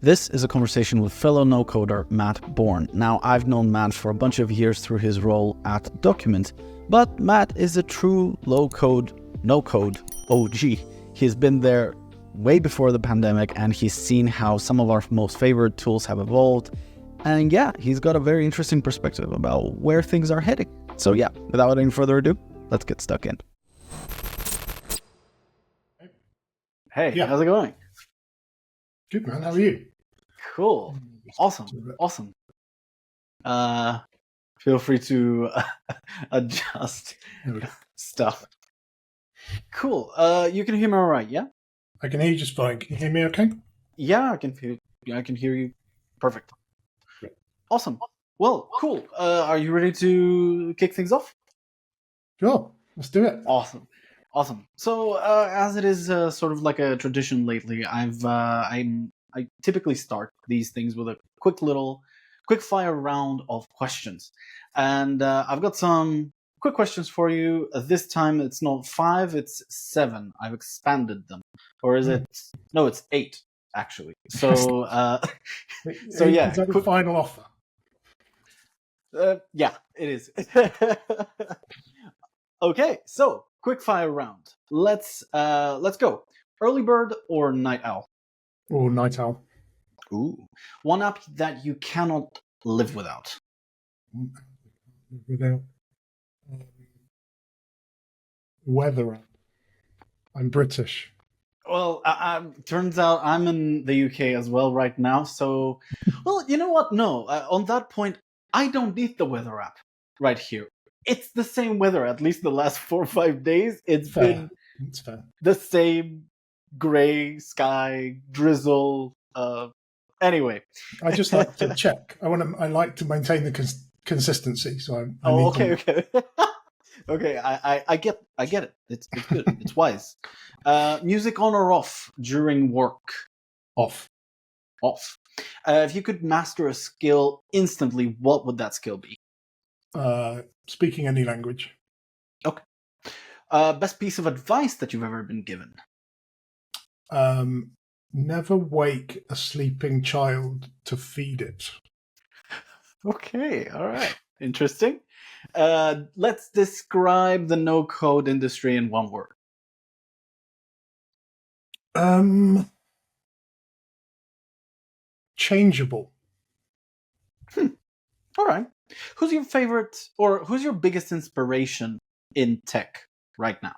This is a conversation with fellow no-coder Matt Bourn. Now, I've known Matt for a bunch of years through his role at Document, but Matt is a true low-code, no-code OG. He's been there way before the pandemic, and he's seen how some of our most favorite tools have evolved. And yeah, he's got a very interesting perspective about where things are heading. So yeah, without any further ado, let's get stuck in. Hey, Yeah. How's it going? Good, man. How are you? Cool. Awesome. Feel free to adjust There we go. stuff. Cool. You can hear me all right, yeah? I can hear you just fine. Can you hear me okay? Yeah, I can hear you. Perfect. Great. Awesome. Well, cool. Are you ready to kick things off? Sure. Let's do it. Awesome. So, as it is sort of like a tradition lately, I typically start these things with a quick fire round of questions, and I've got some quick questions for you. This time it's not 5, it's 7. I've expanded them, or is it? No, it's 8 actually. So, so yeah, Is that the final offer? yeah, it is. Okay, so quick fire round. Let's go. Early bird or night owl? Or night owl? Ooh, one app that you cannot live without. Without weather app. I'm British. Well, turns out I'm in the UK as well right now. So, well, you know what? No, on that point, I don't need the weather app right here. It's the same weather. At least the last 4 or 5 days, it's been fair. The same gray sky, drizzle. Anyway, I just like to check. I like to maintain the consistency. So okay. Okay, I get it. It's good. It's wise. Music on or off during work? Off. If you could master a skill instantly, what would that skill be? Speaking any language. Okay. Best piece of advice that you've ever been given? Never wake a sleeping child to feed it. Okay, all right. Interesting. Let's describe the no-code industry in one word. Changeable. All right. Who's your favorite, or who's your biggest inspiration in tech right now?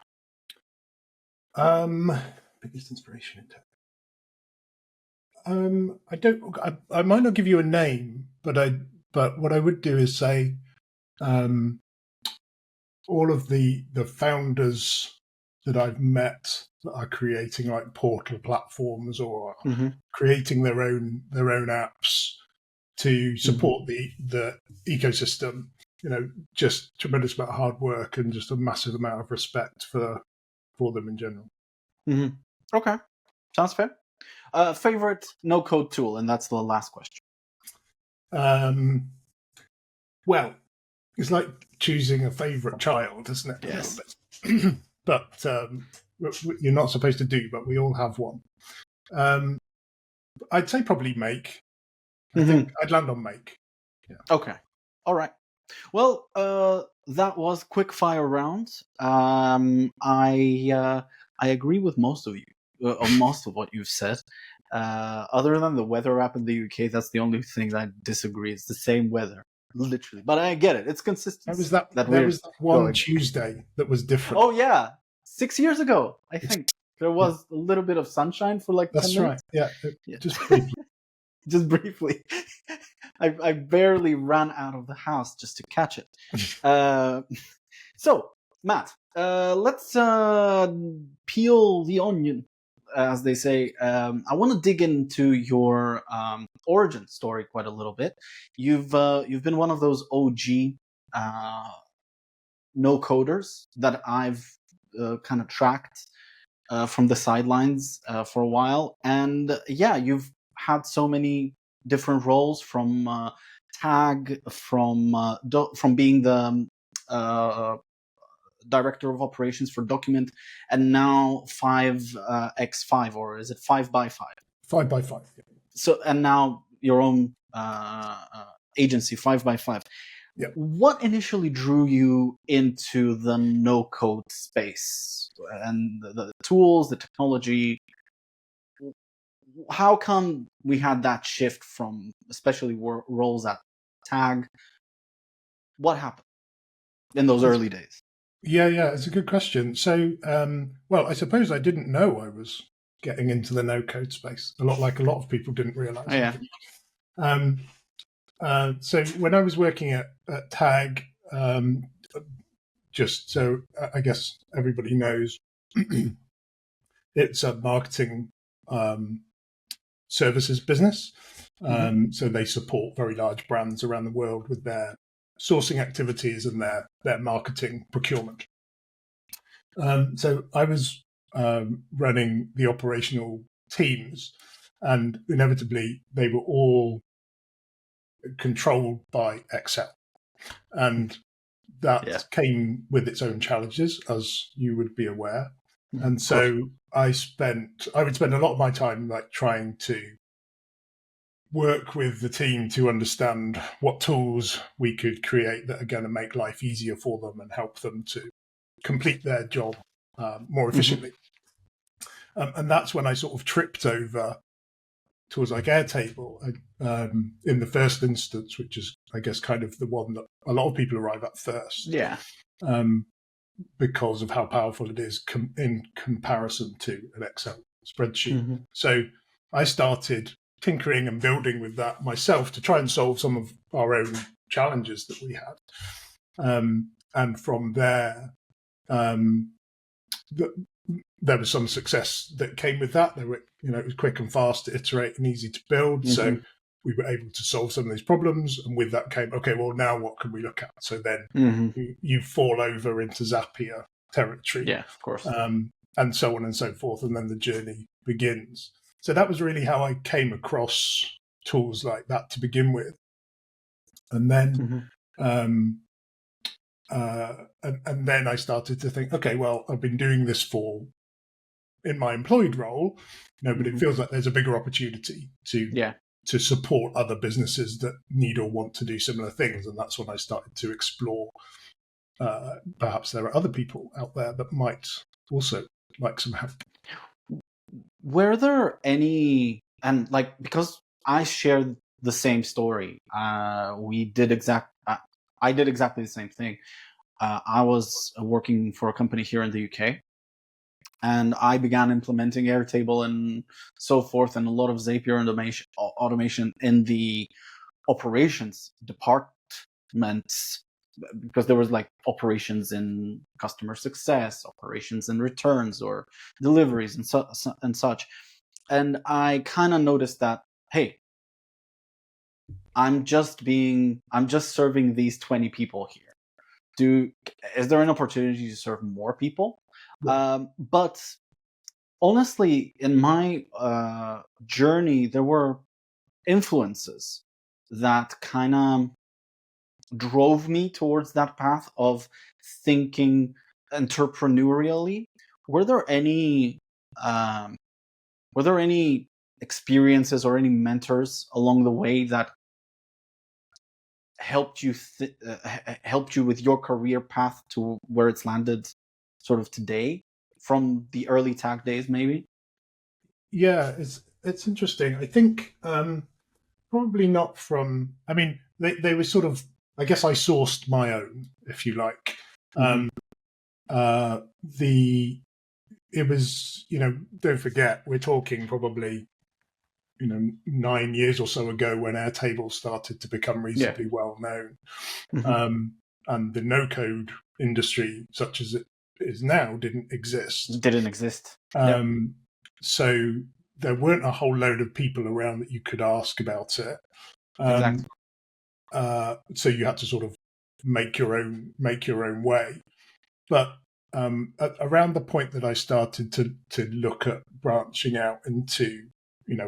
Biggest inspiration in tech. I might not give you a name, but what I would do is say, all of the founders that I've met that are creating like portal platforms or creating their own apps to support the ecosystem, just tremendous amount of hard work and just a massive amount of respect for them in general. Okay, sounds fair. Favorite no-code tool, and that's the last question. Well, it's like choosing a favorite child, isn't it? Yes. But you're not supposed to do, but we all have one. I'd say probably Make. I think I'd land on Make. Yeah. Okay. All right. Well, that was quick fire round. I agree with most of you, on most of what you've said. Other than the weather app in the UK, that's the only thing that I disagree. It's the same weather, literally. But I get it. It's consistent. That was that one Tuesday that was different. Oh yeah, 6 years ago, I think there was a little bit of sunshine for like 10 minutes. That's right. Yeah. Just briefly. Just briefly. I barely ran out of the house just to catch it. So, Matt, let's peel the onion, as they say. I want to dig into your origin story quite a little bit. You've been one of those OG no coders that I've kind of tracked from the sidelines for a while, and yeah, you've had so many different roles, from tag, from being the director of operations for Document, and now 5x5, or is it 5x5? 5x5. Yeah. So, and now your own agency, 5x5. Yep. What initially drew you into the no-code space and the tools, the technology? How come we had that shift from, especially roles at Tag? What happened in those early days? Yeah, it's a good question. So, well, I suppose I didn't know I was getting into the no-code space. A lot of people didn't realize. Oh, yeah. So when I was working at Tag, just so I guess everybody knows, it's a marketing services business. So they support very large brands around the world with their sourcing activities and their marketing procurement. So I was running the operational teams, and inevitably they were all controlled by Excel. And that came with its own challenges, as you would be aware. And so I would spend a lot of my time like trying to work with the team to understand what tools we could create that are going to make life easier for them and help them to complete their job more efficiently. And that's when I sort of tripped over tools like Airtable in the first instance, which is, I guess, kind of the one that a lot of people arrive at first. Yeah. Because of how powerful it is in comparison to an Excel spreadsheet. So I started tinkering and building with that myself to try and solve some of our own challenges that we had. And from there, there was some success that came with that. It was quick and fast to iterate and easy to build. So we were able to solve some of these problems. And with that came, okay, well, now what can we look at? So then you fall over into Zapier territory. Yeah, of course. And so on and so forth. And then the journey begins. So that was really how I came across tools like that to begin with. And then and then I started to think, okay, well, I've been doing this in my employed role, but it feels like there's a bigger opportunity to support other businesses that need or want to do similar things. And that's when I started to explore perhaps there are other people out there that might also like some help. Were there any, and like, because I shared the same story, I did exactly the same thing. I was working for a company here in the UK, and I began implementing Airtable and so forth, and a lot of Zapier and automation in the operations departments, because there was like operations in customer success, operations in returns or deliveries and such. And I kind of noticed that, hey, I'm just serving these 20 people here. Is there an opportunity to serve more people? But honestly, in my journey, there were influences that kind of drove me towards that path of thinking entrepreneurially. Were there any experiences or any mentors along the way that helped you with your career path to where it's landed sort of today, from the early Tag days, maybe? Yeah, it's interesting. I think probably not from. I mean, they were sort of. I guess I sourced my own, if you like. It was, don't forget, we're talking probably, 9 years or so ago when Airtable started to become reasonably well known. And the no-code industry, such as it is now, didn't exist. So there weren't a whole load of people around that you could ask about it. Exactly. So you had to sort of make your own way. But around the point that I started to look at branching out into,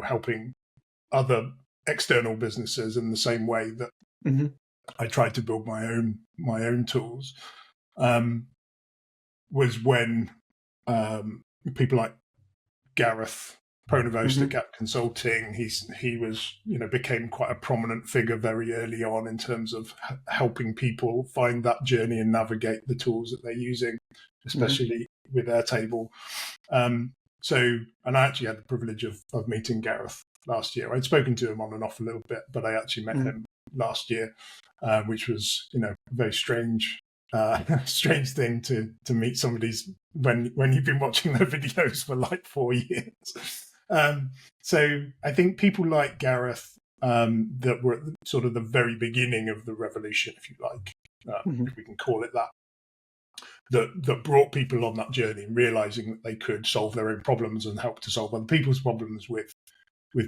helping other external businesses in the same way that I tried to build my own tools, was when people like Gareth provost at Gap Consulting. He was, became quite a prominent figure very early on in terms of helping people find that journey and navigate the tools that they're using, especially with Airtable. And I actually had the privilege of meeting Gareth last year. I'd spoken to him on and off a little bit, but I actually met him last year, which was, a very strange thing to meet somebody's when you've been watching their videos for like 4 years. So I think people like Gareth that were at sort of the very beginning of the revolution, if you like, if we can call it that brought people on that journey, realizing that they could solve their own problems and help to solve other people's problems with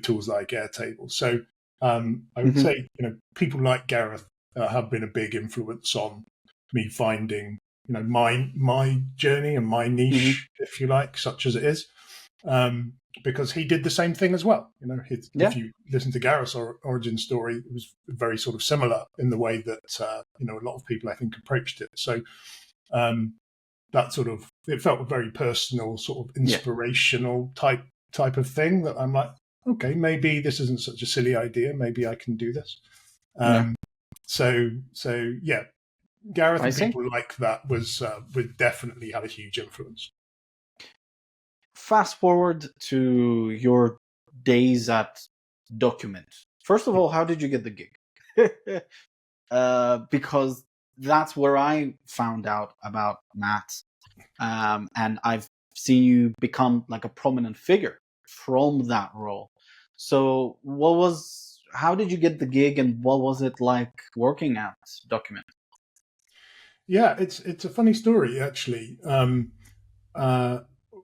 tools like Airtable. So I would say, people like Gareth have been a big influence on me finding, my journey and my niche, if you like, such as it is, because he did the same thing as well. If you listen to Gareth's origin story, it was very sort of similar in the way that a lot of people I think approached it. So that sort of, it felt a very personal, sort of inspirational type of thing that I'm like, okay, maybe this isn't such a silly idea. Maybe I can do this. So Gareth and people like that would definitely had a huge influence. Fast forward to your days at Document. First of all, how did you get the gig? Because that's where I found out about Matt, and I've seen you become like a prominent figure from that role. So how did you get the gig, and what was it like working at Document? Yeah, it's a funny story, actually.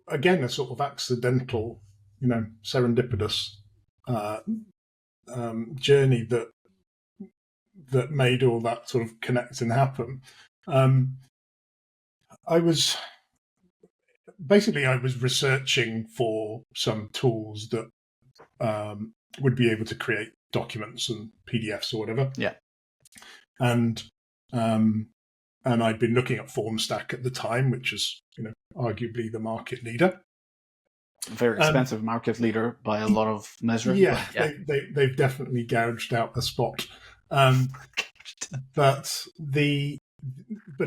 Again, a sort of accidental, serendipitous journey that made all that sort of connect and happen. I was researching for some tools that would be able to create documents and PDFs or whatever. Yeah. And I'd been looking at FormStack at the time, which is, arguably the market leader. Very expensive market leader by a lot of measures. Yeah. They've definitely gouged out the spot. But it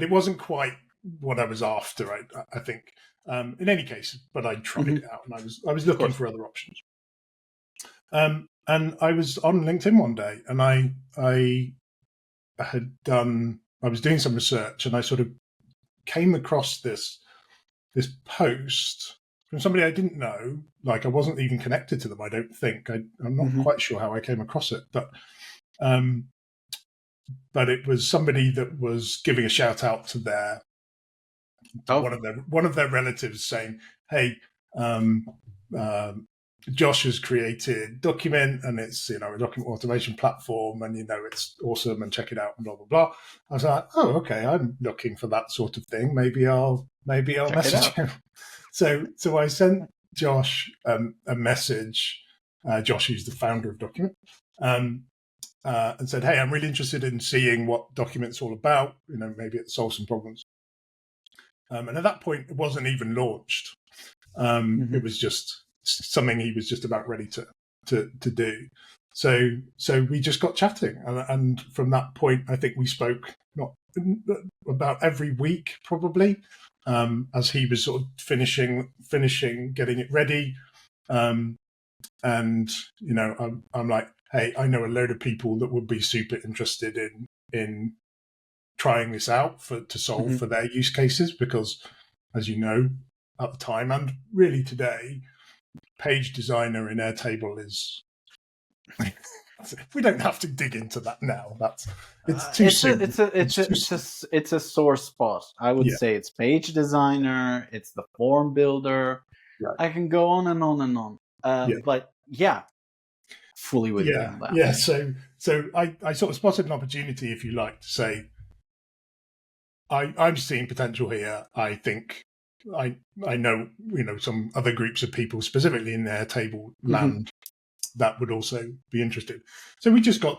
wasn't quite what I was after, I think. In any case, but I tried it out, and I was looking for other options. And I was on LinkedIn one day, and I was doing some research, and I sort of came across this post from somebody I didn't know. Like, I wasn't even connected to them, I don't think. I'm not quite sure how I came across it, but it was somebody that was giving a shout out to one of their relatives, saying, "Hey, Josh has created Document, and it's a document automation platform, and it's awesome, and check it out, and blah blah blah." I was like, "Oh, okay, I'm looking for that sort of thing. Maybe I'll message him." So I sent Josh a message. Josh, who's the founder of Document, and said, "Hey, I'm really interested in seeing what Document's all about. Maybe it solves some problems." And at that point, it wasn't even launched. It was just something he was just about ready to do. So we just got chatting, and from that point, I think we spoke not about every week, probably, as he was sort of finishing, getting it ready. And I'm like, hey, I know a load of people that would be super interested in trying this out to solve for their use cases, because, as you know, at the time and really today, Page Designer in Airtable is. We don't have to dig into that now. It's too soon. It's a sore spot. I would say it's Page Designer. It's the form builder. Right. I can go on and on and on. But fully with you on that. Yeah. So I sort of spotted an opportunity, if you like, to say, I'm seeing potential here. I think I know some other groups of people, specifically in the Airtable land, that would also be interested. So we just got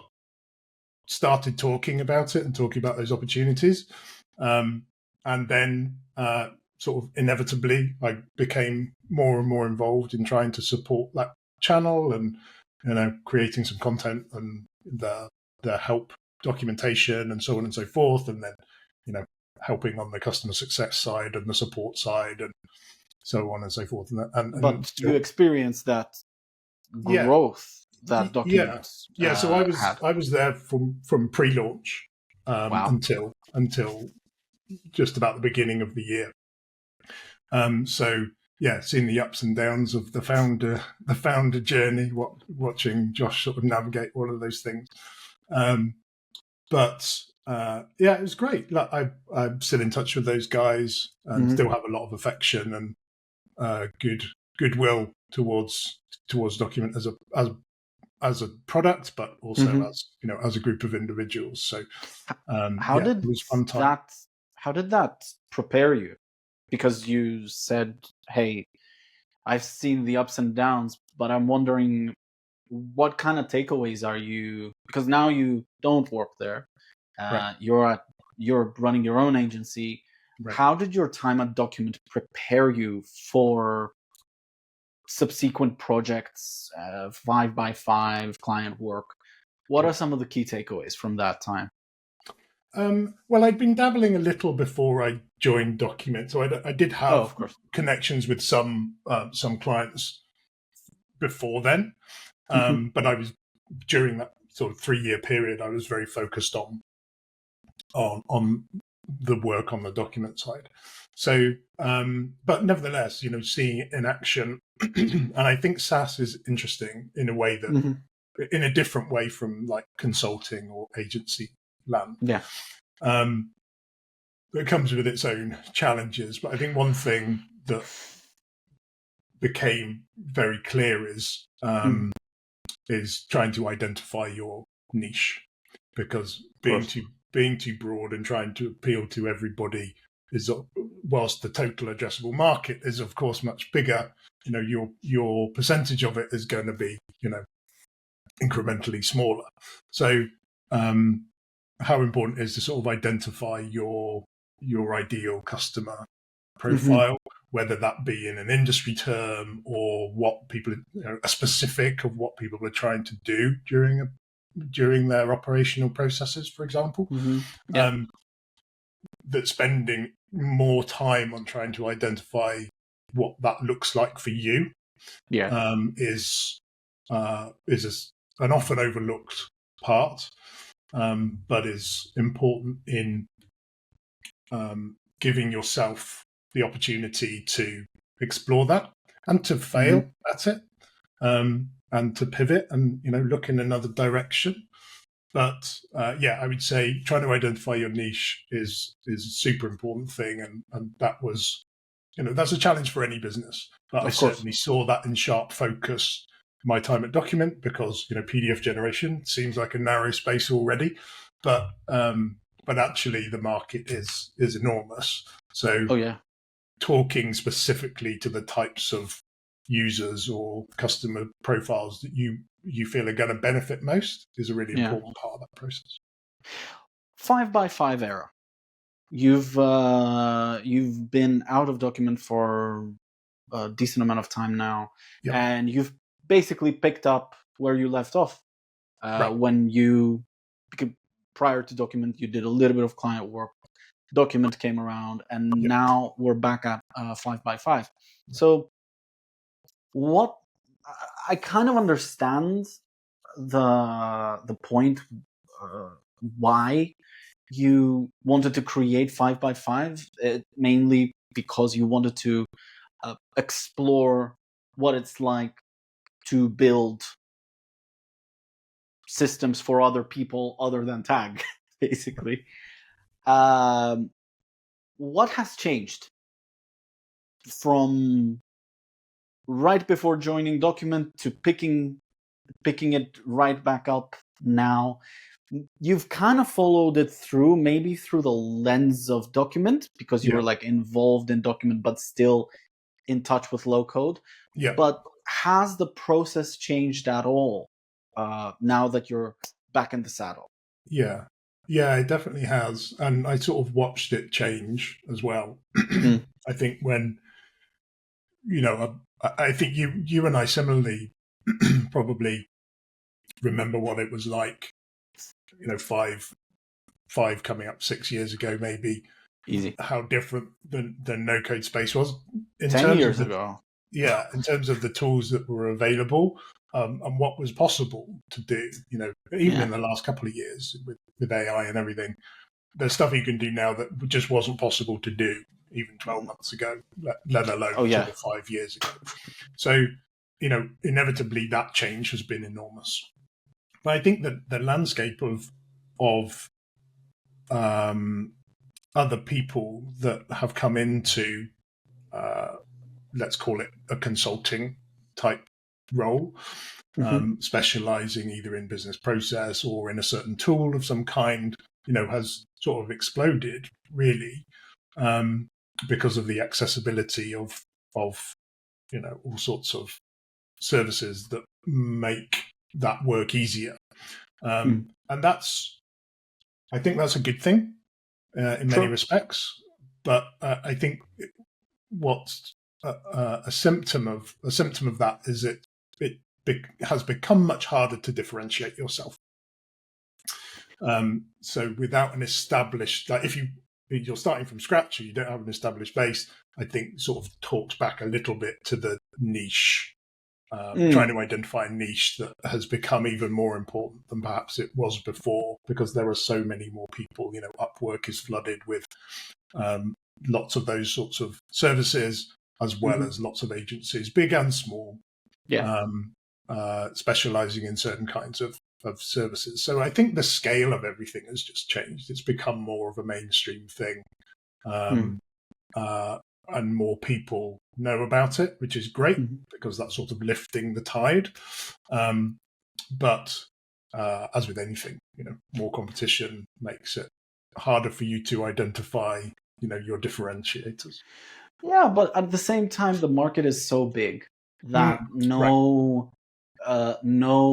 started talking about it and talking about those opportunities, and then sort of inevitably, I became more and more involved in trying to support that channel and, creating some content and the help documentation and so on and so forth. And then, helping on the customer success side and the support side and so on and so forth. But you experienced that growth that document So had. I was there from pre-launch Wow. until just about the beginning of the year. Seeing the ups and downs of the founder journey, watching Josh sort of navigate all of those things. It was great. Like, I'm still in touch with those guys and still have a lot of affection and goodwill towards Document as a product, but also as a group of individuals. So it was fun time. How did that prepare you? Because you said, hey, I've seen the ups and downs, but I'm wondering what kind of takeaways are you, because now you don't work there. Right. You're running your own agency. Right. How did your time at Document prepare you for subsequent projects, 5x5 client work? What are some of the key takeaways from that time? Well, I'd been dabbling a little before I joined Document, so I did have connections with some clients before then. But I was, during that sort of 3-year period, I was very focused on the work on the Document side. So, but nevertheless, seeing it in action, and I think SaaS is interesting in a way that, in a different way from like consulting or agency land. Yeah. It comes with its own challenges. But I think one thing that became very clear is trying to identify your niche, because being too broad and trying to appeal to everybody is, whilst the total addressable market is of course much bigger, your percentage of it is going to be, incrementally smaller. So how important is to sort of identify your ideal customer profile, whether that be in an industry term or what people, a specific of what people are trying to do during their operational processes, for example. That spending more time on trying to identify what that looks like for you is an often overlooked part, but is important in giving yourself the opportunity to explore that and to fail at it, and to pivot and look in another direction. But I would say trying to identify your niche is a super important thing, and that was, that's a challenge for any business. But I certainly saw that in sharp focus my time at Document, because PDF generation seems like a narrow space already, but actually the market is enormous. So talking specifically to the types of users or customer profiles that you feel are going to benefit most is a really important part of that process. 5x5 era. You've been out of Document for a decent amount of time now, and you've basically picked up where you left off. When you, prior to Document, you did a little bit of client work. Document came around, and now we're back at 5x5. So what I kind of understand the point why you wanted to create 5x5, mainly because you wanted to explore what it's like to build systems for other people other than Tag, basically. What has changed from right before joining Document to picking it right back up now? You've kind of followed it through, maybe through the lens of Document, because you were like involved in Document but still in touch with low code. But has the process changed at all now that you're back in the saddle? Yeah, it definitely has. And I sort of watched it change as well. Mm. I think when, I think you and I similarly probably remember what it was like, five coming up 6 years ago, maybe. Easy. How different the no code space was in 10 terms years of ago. in terms of the tools that were available, and what was possible to do. Even in the last couple of years with AI and everything, there's stuff you can do now that just wasn't possible to do even 12 months ago, let alone Oh, yeah. sort of 5 years ago. So, inevitably that change has been enormous. But I think that the landscape of other people that have come into, let's call it a consulting type role, specializing either in business process or in a certain tool of some kind, has sort of exploded really, because of the accessibility of all sorts of services that make that work easier. And I think that's a good thing in many respects. But I think what's a symptom of that is it has become much harder to differentiate yourself. So without an established, like if you're starting from scratch or you don't have an established base, I think sort of talks back a little bit to the niche, trying to identify a niche that has become even more important than perhaps it was before, because there are so many more people. Upwork is flooded with lots of those sorts of services, as well as lots of agencies, big and small, specializing in certain kinds of services. So I think the scale of everything has just changed. It's become more of a mainstream thing, and more people know about it, which is great because that's sort of lifting the tide. But as with anything, more competition makes it harder for you to identify, your differentiators. Yeah, but at the same time, the market is so big that no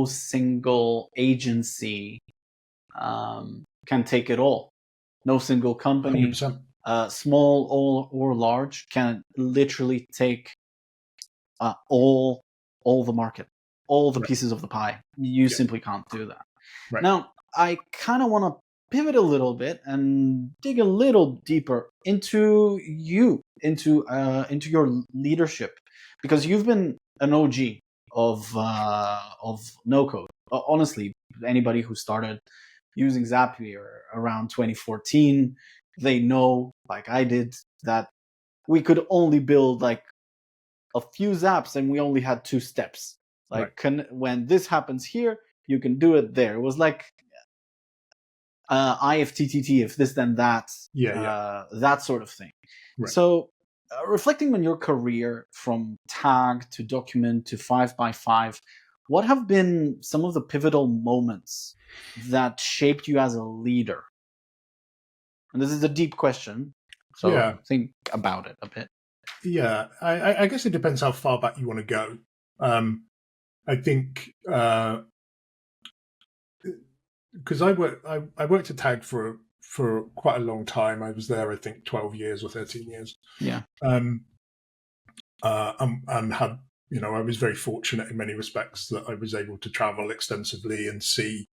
single agency can take it all. No single company, 100%. Small or large, can literally take all the market, all the pieces of the pie. You simply can't do that. Right. Now, I kind of want to pivot a little bit and dig a little deeper into your leadership, because you've been an OG of Nocode. Honestly, anybody who started using Zapier around 2014, they know, like I did, that we could only build like a few zaps and we only had 2 steps. Like when this happens here, you can do it there. It was like IFTTT, if this then that, that sort of thing. Right. So reflecting on your career from Tag to Document to 5x5, what have been some of the pivotal moments that shaped you as a leader? And this is a deep question, so think about it a bit. Yeah, I guess it depends how far back you want to go. I think because I worked at Tag for quite a long time. I was there, I think, 12 years or 13 years. Yeah. And had, I was very fortunate in many respects that I was able to travel extensively and see,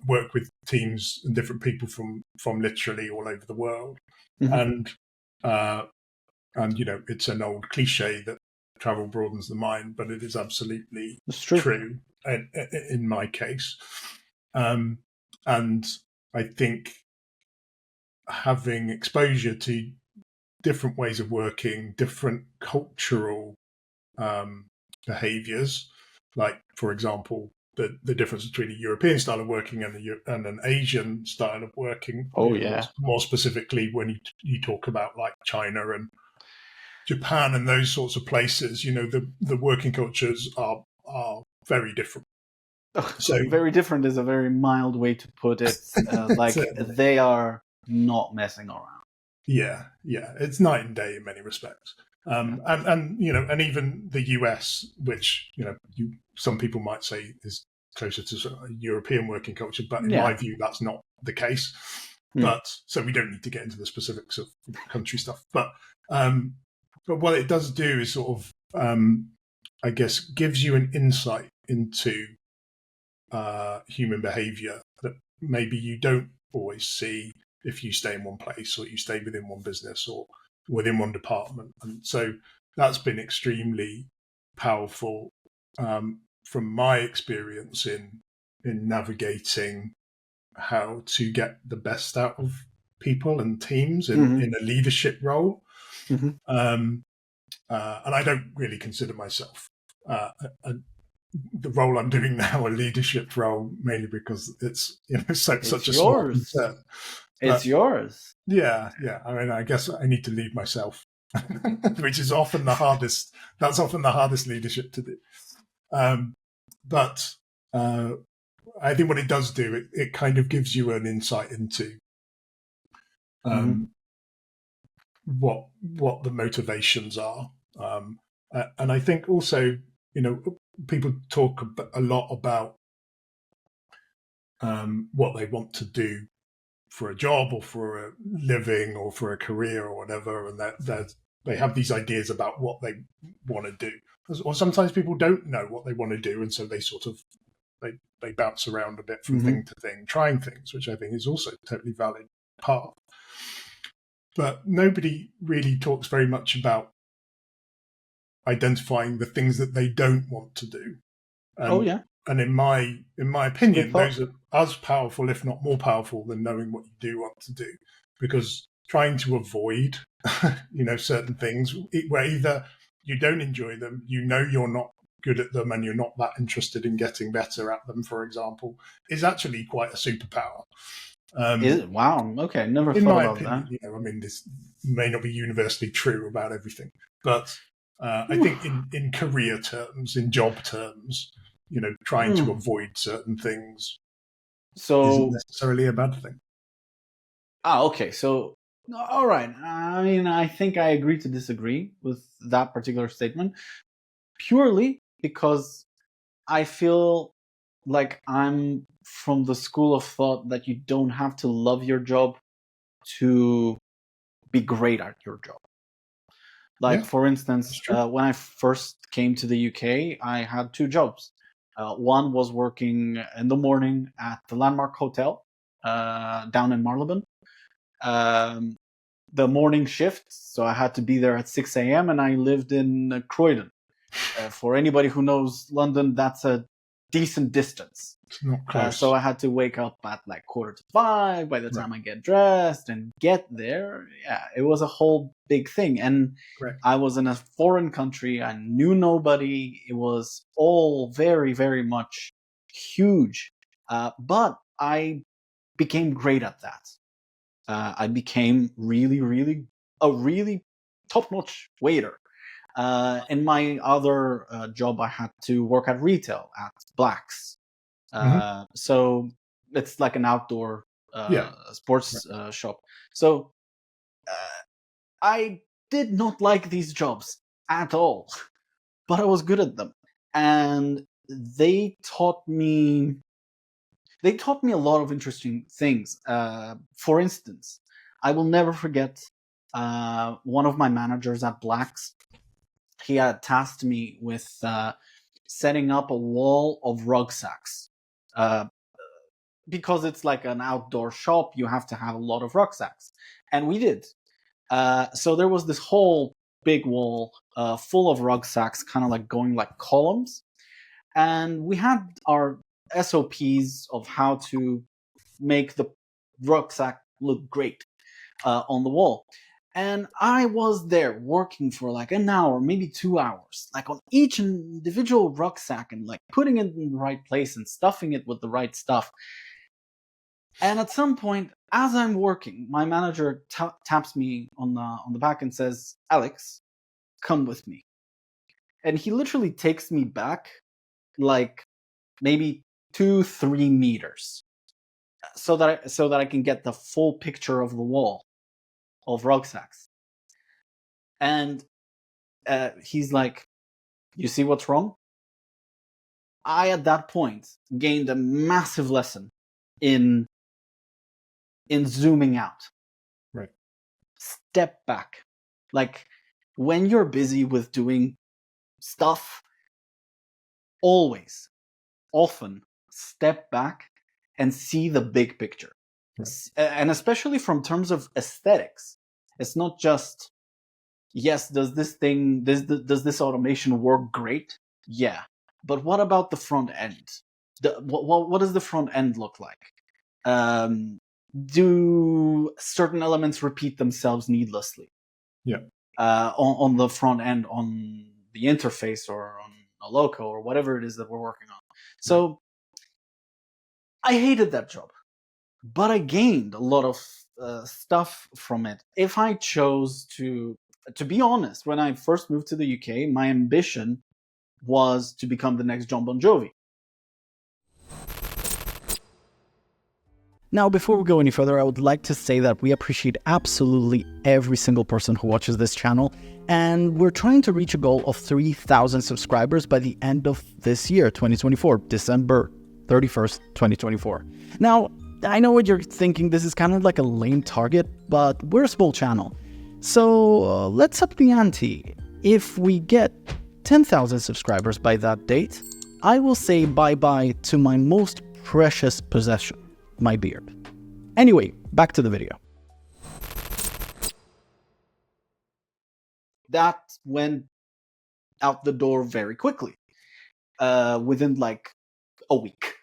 work with teams and different people from literally all over the world. And it's an old cliche that travel broadens the mind, but it is absolutely true in my case. And I think having exposure to different ways of working, different cultural behaviors, like, for example, the difference between a European style of working and an Asian style of working. More specifically, when you talk about like China and Japan and those sorts of places, the working cultures are very different. So very different is a very mild way to put it. Like they are not messing around. Yeah, it's night and day in many respects. And even the US, which some people might say is closer to sort of a European working culture, but in Yeah. my view, that's not the case. But so we don't need to get into the specifics of country stuff. But what it does do is sort of, I guess, gives you an insight into human behavior that maybe you don't always see if you stay in one place or you stay within one business or within one department. And so that's been extremely powerful from my experience in navigating how to get the best out of people and teams in a leadership role. And I don't really consider myself the role I'm doing now a leadership role, mainly because it's such a small concern. It's yours. Yeah. I mean, I guess I need to lead myself, which is often the hardest. That's often the hardest leadership to do. But I think what it does do, it kind of gives you an insight into what the motivations are, and I think also, people talk a lot about what they want to do for a job or for a living or for a career or whatever, and that they have these ideas about what they want to do. Or sometimes people don't know what they want to do, and so they sort of they bounce around a bit from thing to thing, trying things, which I think is also a totally valid path. But nobody really talks very much about identifying the things that they don't want to do. And in my opinion, those are as powerful, if not more powerful, than knowing what you do want to do. Because trying to avoid, certain things where either you don't enjoy them, you're not good at them, and you're not that interested in getting better at them, for example, is actually quite a superpower. Is it? Wow. Okay, never in thought my about opinion, that. I mean, this may not be universally true about everything, but I think in career terms, in job terms, trying to avoid certain things isn't necessarily a bad thing. Okay. So, all right. I mean, I think I agree to disagree with that particular statement, purely because I feel like I'm from the school of thought that you don't have to love your job to be great at your job. Like, for instance, when I first came to the UK, I had two jobs. One was working in the morning at the Landmark Hotel down in Marylebone. The morning shift, so I had to be there at 6 a.m. and I lived in Croydon. For anybody who knows London, that's a decent distance. It's not close. So I had to wake up at like 4:45 by the time I get dressed and get there. Yeah, it was a whole big thing. And I was in a foreign country. I knew nobody. It was all very, very much huge. But I became great at that. I became really top-notch waiter. In my other job, I had to work at retail at Black's. So it's like an outdoor sports shop. So I did not like these jobs at all, but I was good at them. And they taught me a lot of interesting things. For instance, I will never forget one of my managers at Black's. He had tasked me with setting up a wall of rucksacks. Because it's like an outdoor shop, you have to have a lot of rucksacks. And we did. So there was this whole big wall full of rucksacks, kind of like going like columns. And we had our SOPs of how to make the rucksack look great on the wall. And I was there working for like an hour, maybe 2 hours, like on each individual rucksack and like putting it in the right place and stuffing it with the right stuff. And at some point, as I'm working, my manager taps me on the back and says, "Alex, come with me." And he literally takes me back like maybe 2-3 meters so that I can get the full picture of the wall of rucksacks. And he's like, "You see what's wrong?" I at that point gained a massive lesson in zooming out. Right. Step back. Like when you're busy with doing stuff, always, often step back and see the big picture. Right. And especially from terms of aesthetics. It's not just, yes, does this automation work great? Yeah. But what about the front end? What does the front end look like? Do certain elements repeat themselves needlessly? Yeah. On the front end, on the interface, or on a loco, or whatever it is that we're working on. So I hated that job, but I gained a lot of stuff from it. If I chose to be honest, when I first moved to the UK, my ambition was to become the next John Bon Jovi. Now, before we go any further, I would like to say that we appreciate absolutely every single person who watches this channel, and we're trying to reach a goal of 3,000 subscribers by the end of this year, 2024, December 31st, 2024. Now, I know what you're thinking, this is kind of like a lame target, but we're a small channel. So let's up the ante. If we get 10,000 subscribers by that date, I will say bye-bye to my most precious possession, my beard. Anyway, back to the video. That went out the door very quickly, within like a week.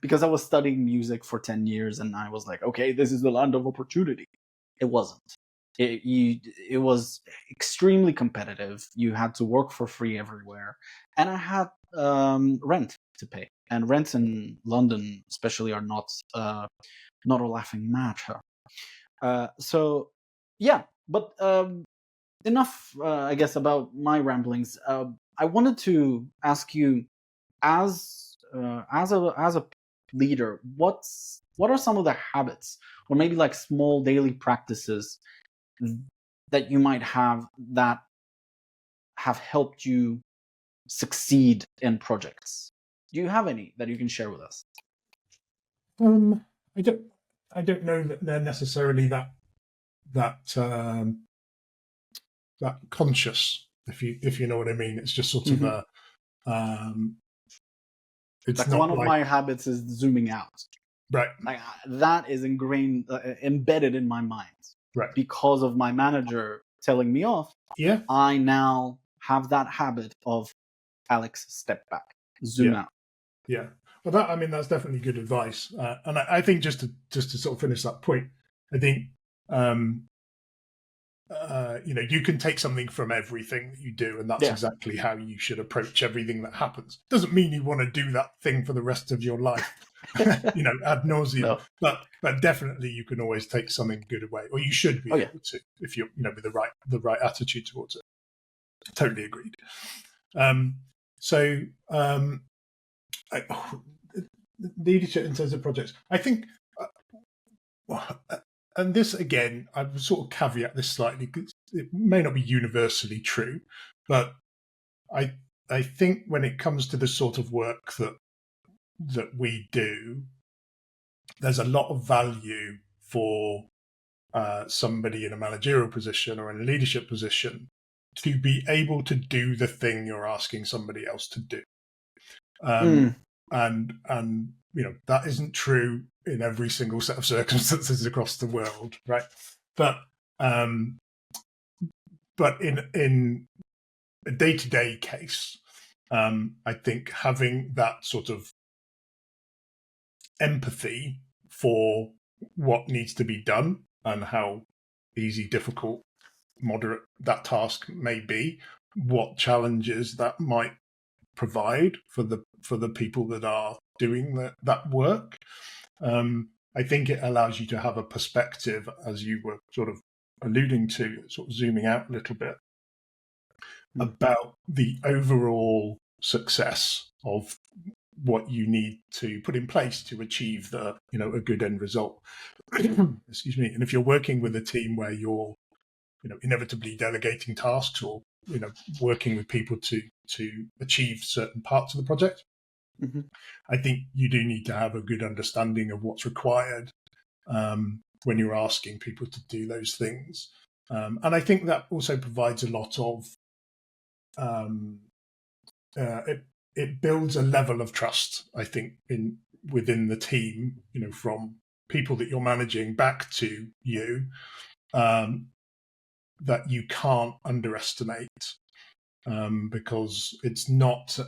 Because I was studying music for 10 years and I was like, okay, this is the land of opportunity. It wasn't. It was extremely competitive. You had to work for free everywhere. And I had rent to pay. And rents in London especially are not a laughing matter. So, yeah, but enough, I guess, about my ramblings. I wanted to ask you, as a leader, what are some of the habits, or maybe like small daily practices that you might have that have helped you succeed in projects? Do you have any that you can share with us? I don't know that they're necessarily that conscious, if you know what I mean. It's just sort of a it's like not one of like, my habits is zooming out. right. Like that is ingrained, embedded in my mind. Right. Because of my manager telling me off. Yeah. I now have that habit of, Alex, step back, zoom out. Yeah. Well, that's definitely good advice. And I think just to sort of finish that point, I think you can take something from everything that you do, and that's exactly how you should approach everything that happens. Doesn't mean you want to do that thing for the rest of your life, ad nauseum. No. But definitely you can always take something good away, or you should be able to, if you're with the right attitude towards it. Totally agreed. Leadership in terms of projects, I think. And this, again, I would sort of caveat this slightly because it may not be universally true, but I think when it comes to the sort of work that we do, there's a lot of value for somebody in a managerial position or in a leadership position to be able to do the thing you're asking somebody else to do. And that isn't true in every single set of circumstances across the world, right? But in a day-to-day case, I think having that sort of empathy for what needs to be done and how easy, difficult, moderate that task may be, what challenges that might provide for the people that are doing that work. I think it allows you to have a perspective, as you were sort of alluding to, sort of zooming out a little bit, about the overall success of what you need to put in place to achieve a good end result. Excuse me. And if you're working with a team where you're inevitably delegating tasks or working with people to achieve certain parts of the project. Mm-hmm. I think you do need to have a good understanding of what's required when you're asking people to do those things. And I think that also provides a lot of it builds a level of trust, I think, within the team, from people that you're managing back to you, that you can't underestimate, because it's not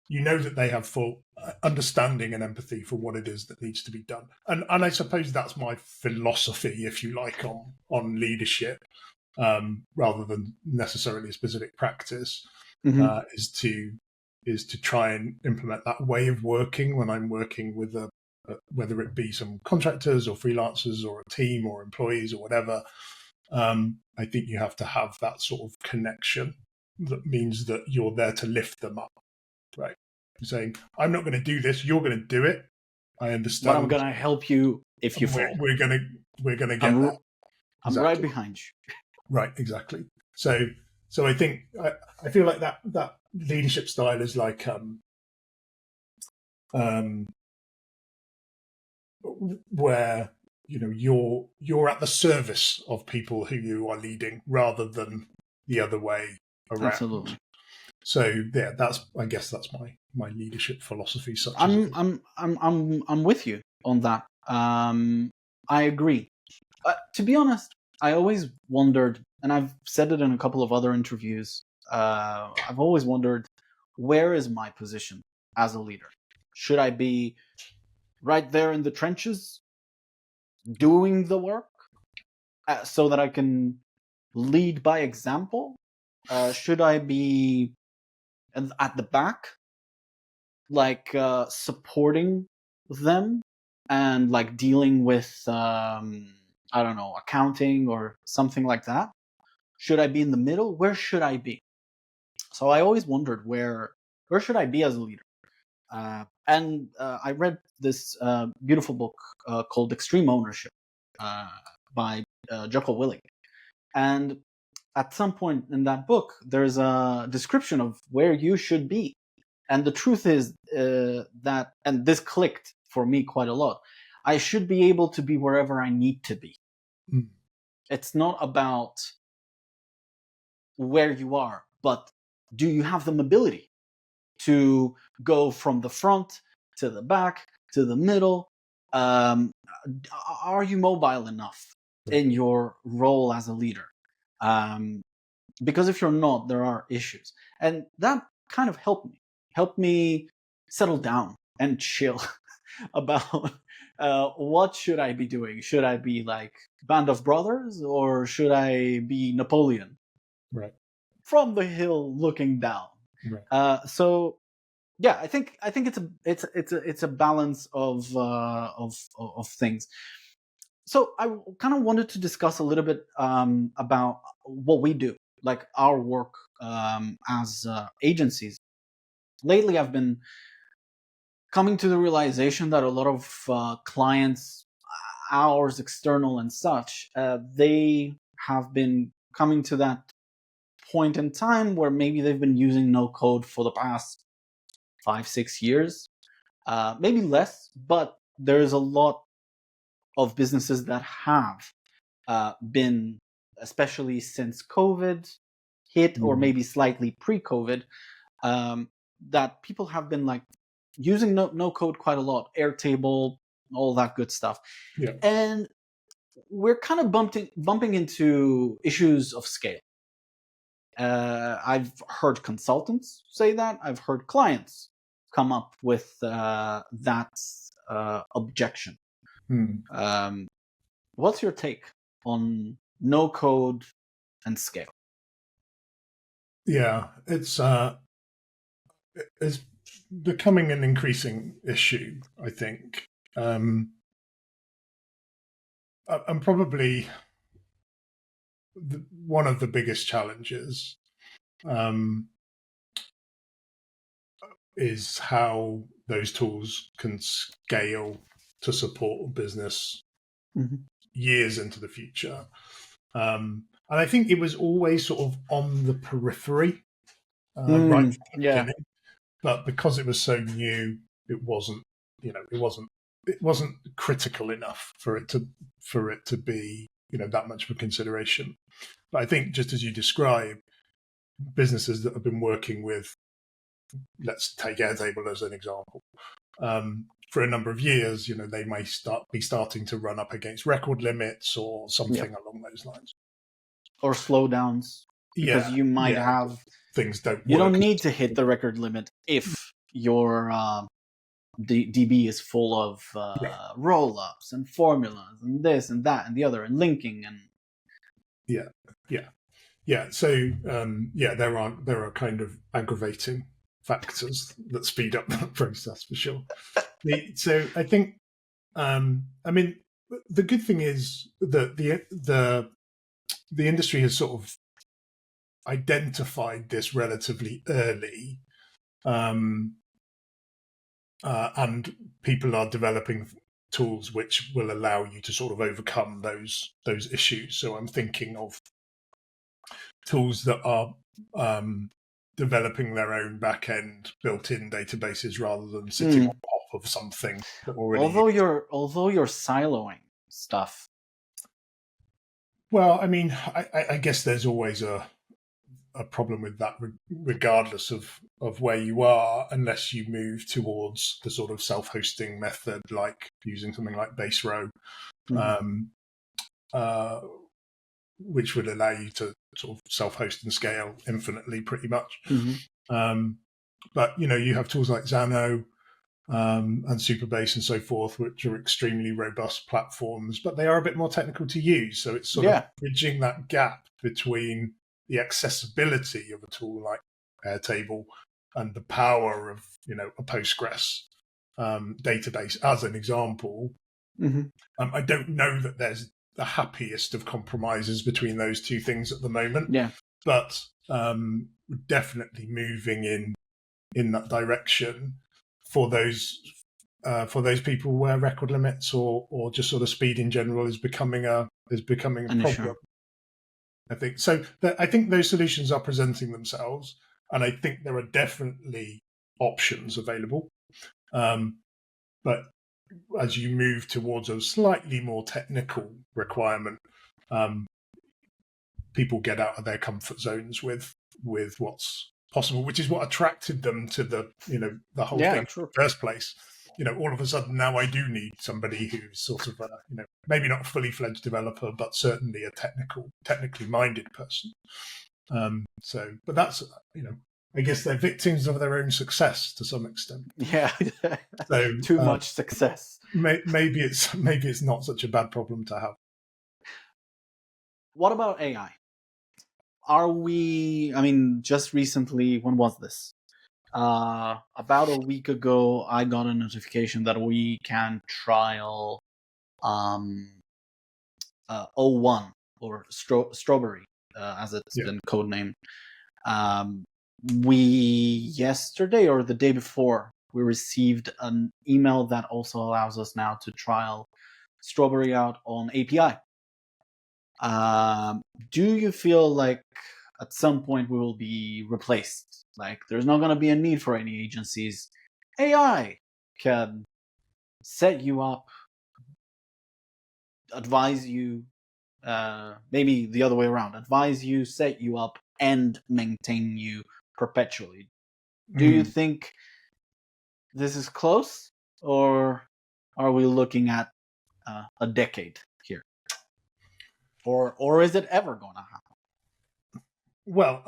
that they have full understanding and empathy for what it is that needs to be done. And I suppose that's my philosophy, if you like, on leadership, rather than necessarily a specific practice, Mm-hmm. is to try and implement that way of working when I'm working with whether it be some contractors or freelancers or a team or employees or whatever. I think you have to have that sort of connection that means that you're there to lift them up, right? You're saying, I'm not going to do this, you're going to do it. I understand. But I'm going to help you if you fall. We're going to get that. I'm right behind you. Right, exactly. So I think I feel like that leadership style is like where you're at the service of people who you are leading rather than the other way around. Absolutely. So yeah, I guess that's my leadership philosophy. I'm with you on that. I agree. To be honest, I always wondered, and I've said it in a couple of other interviews, I've always wondered, where is my position as a leader? Should I be right there in the trenches doing the work so that I can lead by example? Should I be at the back, like supporting them and like dealing with I don't know, accounting or something like that? Should I be in the middle? Where should I be? So I always wondered where should I be as a leader? And I read this beautiful book called Extreme Ownership by Jocko Willink. And at some point in that book, there's a description of where you should be. And the truth is that, and this clicked for me quite a lot, I should be able to be wherever I need to be. Mm. It's not about where you are, but do you have the mobility to go from the front to the back to the middle? Are you mobile enough in your role as a leader? Because if you're not, there are issues. And that kind of helped me settle down and chill about what should I be doing? Should I be like Band of Brothers, or should I be Napoleon? Right. From the hill looking down. Right. So yeah, I think it's a balance of things. So I kind of wanted to discuss a little bit about what we do, like our work as agencies. Lately, I've been coming to the realization that a lot of clients, ours, external and such, they have been coming to that point in time where maybe they've been using Nocode for the past 5-6 years, maybe less, but there's a lot of businesses that have been, especially since COVID hit, or maybe slightly pre-COVID, that people have been like using Nocode quite a lot, Airtable, all that good stuff. Yeah. And we're kind of bumping into issues of scale. I've heard consultants say that. I've heard clients come up with that objection. What's your take on Nocode and scale? Yeah, it's becoming an increasing issue, I think. And probably one of the biggest challenges is how those tools can scale to support a business years into the future. And I think it was always sort of on the periphery, right from the beginning. But because it was so new, it wasn't, it wasn't critical enough for it to be, that much of a consideration. But I think, just as you describe, businesses that have been working with, let's take Airtable as an example, for a number of years, they may be starting to run up against record limits or something along those lines, or slowdowns, because you might have things don't. You don't need to hit the record limit if your DB is full of roll-ups and formulas and this and that and the other and linking and So there are kind of aggravating factors that speed up that process for sure. So I think, the good thing is that the industry has sort of identified this relatively early, and people are developing tools which will allow you to sort of overcome those issues. So I'm thinking of tools that are developing their own back-end built-in databases rather than sitting on top of something that already. Although you're siloing stuff. Well, I guess there's always a problem with that, regardless of where you are, unless you move towards the sort of self-hosting method, like using something like Base Row, which would allow you to sort of self-host and scale infinitely, pretty much. But you have tools like Xano and Superbase and so forth, which are extremely robust platforms, but they are a bit more technical to use. So it's sort of bridging that gap between the accessibility of a tool like Airtable and the power of a Postgres database, as an example. I don't know that there's the happiest of compromises between those two things at the moment. But we're definitely moving in that direction for those people where record limits or just sort of speed in general is becoming a problem. I think so. I think those solutions are presenting themselves, and I think there are definitely options available. But as you move towards a slightly more technical requirement, people get out of their comfort zones with what's possible, which is what attracted them to the whole thing in the first place. All of a sudden now I do need somebody who's sort of maybe not a fully fledged developer, but certainly a technically minded person. But that's I guess they're victims of their own success to some extent. So too much success. Maybe it's not such a bad problem to have. What about AI? Are we? Just recently, when was this? About a week ago, I got a notification that we can trial O1 or Strawberry, as it's been codenamed. We yesterday or the day before, we received an email that also allows us now to trial Strawberry out on API. Do you feel like at some point we will be replaced? Like there's not going to be a need for any agencies. AI can set you up, advise you, maybe the other way around, advise you, set you up, and maintain you perpetually. Do you think this is close, or are we looking at a decade here? Or is it ever going to happen? Well,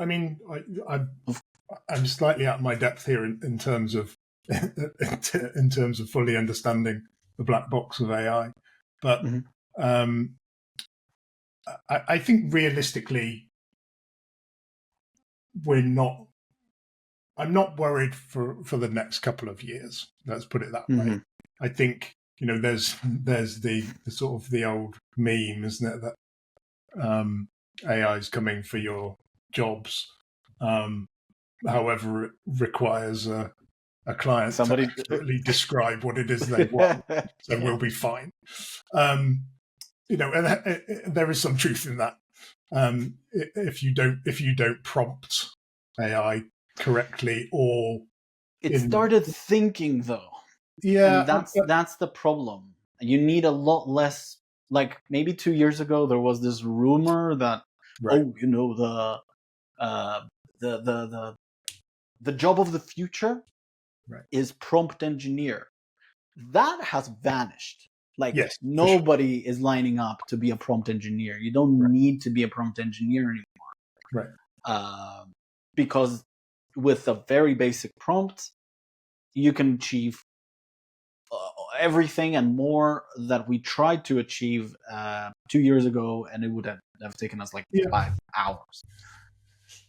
I'm slightly out of my depth here in terms of fully understanding the black box of AI, but I think realistically, I'm not worried for the next couple of years. Let's put it that way. I think there's the sort of the old meme, isn't it, that AI is coming for your jobs. However, it requires a client to accurately describe what it is they want, so we'll be fine. And there is some truth in that. if you don't prompt AI correctly, or it started thinking though, and yeah, that's the problem. You need a lot less. Like maybe 2 years ago, there was this rumor that right. uh, the job of the future Right. is prompt engineer. That has vanished. Like Yes, for sure. nobody is lining up to be a prompt engineer. You don't Right. need to be a prompt engineer anymore. Right. Because with a very basic prompt, you can achieve everything and more that we tried to achieve 2 years ago, and it would have taken us like 5 hours.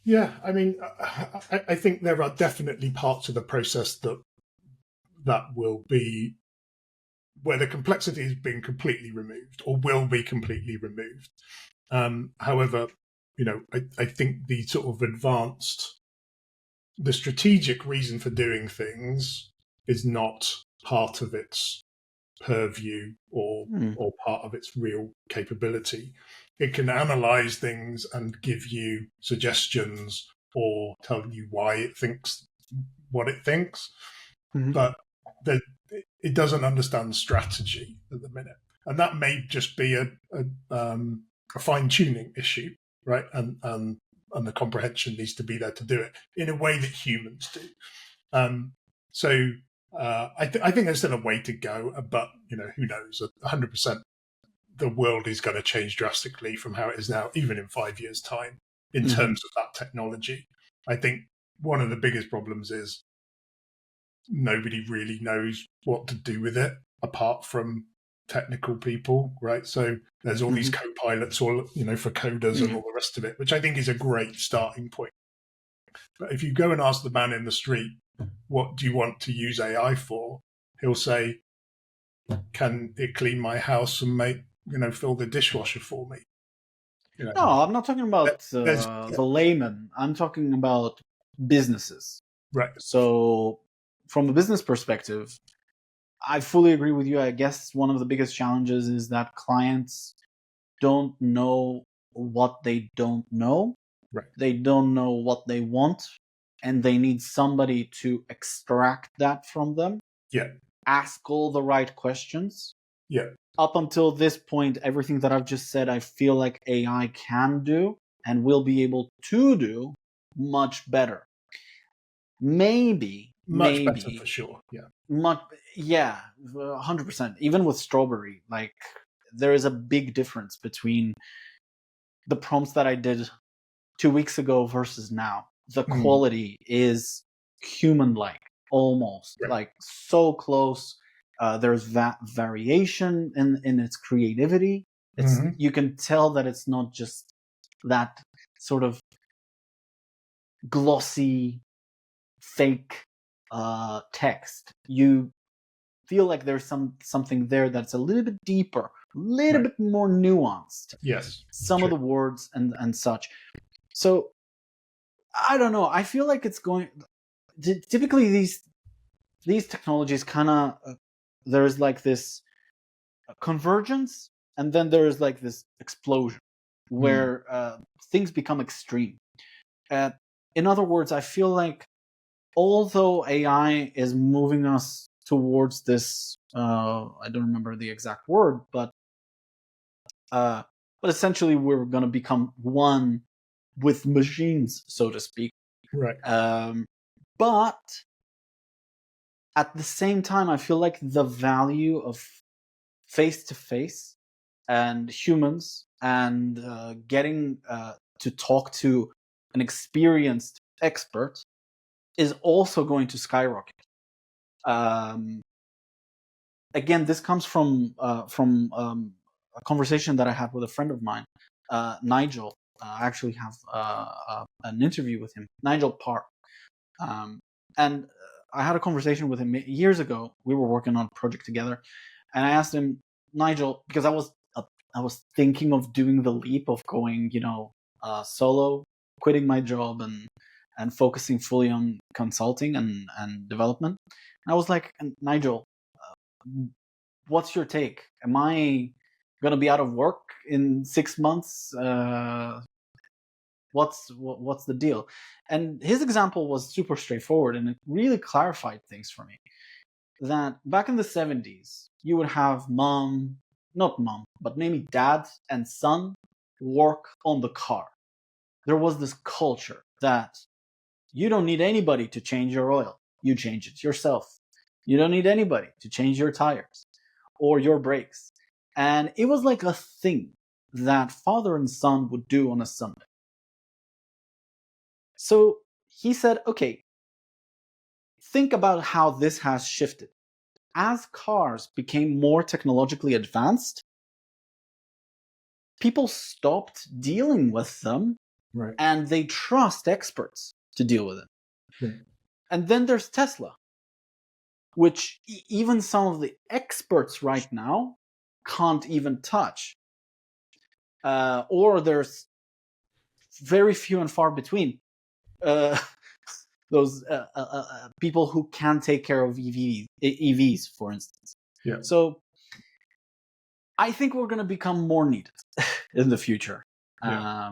Yeah, I mean, I think there are definitely parts of the process that will be where the complexity has been completely removed or will be completely removed. However, I think the sort of the strategic reason for doing things is not part of its purview or part of its real capability. It can analyze things and give you suggestions or tell you why it thinks what it thinks, but it doesn't understand strategy at the minute, and that may just be a fine tuning issue, right? And the comprehension needs to be there to do it in a way that humans do. So I think there's still a way to go, but who knows? 100%, the world is going to change drastically from how it is now, even in 5 years' time, in terms of that technology. I think one of the biggest problems is nobody really knows what to do with it apart from technical people, right? So there's all these co-pilots, all for coders and all the rest of it, which I think is a great starting point. But if you go and ask the man in the street, what do you want to use AI for? He'll say, can it clean my house and fill the dishwasher for me? No, I'm not talking about the layman. I'm talking about businesses. Right. So from a business perspective, I fully agree with you. I guess one of the biggest challenges is that clients don't know what they don't know. Right. They don't know what they want, and they need somebody to extract that from them. Yeah. Ask all the right questions. Yeah. Up until this point, everything that I've just said, I feel like AI can do and will be able to do much better. Maybe better for sure. Yeah, 100%. Even with Strawberry, like there is a big difference between the prompts that I did 2 weeks ago versus now. The quality is human-like, almost like so close. There's that variation in its creativity. You can tell that it's not just that sort of glossy, fake text. You feel like there's something there that's a little bit deeper, a little bit more nuanced. Yes. Some of the words and such. So I don't know. I feel like it's going. Typically, these technologies kind of there's like this convergence, and then there's like this explosion where things become extreme. In other words, I feel like although AI is moving us towards this, I don't remember the exact word, but essentially we're going to become one with machines, so to speak. Right. But at the same time, I feel like the value of face-to-face and humans and getting to talk to an experienced expert is also going to skyrocket. Again, this comes from a conversation that I had with a friend of mine, Nigel. I actually have an interview with him, Nigel Park. And I had a conversation with him years ago. We were working on a project together, and I asked him, Nigel, because I was thinking of doing the leap of going, solo, quitting my job and focusing fully on consulting and development. And I was like, Nigel, what's your take? Am I going to be out of work in 6 months. What's the deal? And his example was super straightforward, and it really clarified things for me. That back in the 70s, you would have not mom, but maybe dad and son work on the car. There was this culture that you don't need anybody to change your oil. You change it yourself. You don't need anybody to change your tires or your brakes. And it was like a thing that father and son would do on a Sunday. So he said, okay, think about how this has shifted. As cars became more technologically advanced, people stopped dealing with them, right, and they trust experts to deal with it. right. And then there's Tesla, which even some of the experts right now can't even touch. Or there's very few and far between those people who can take care of EVs, for instance. Yeah. So I think we're going to become more needed in the future. Yeah.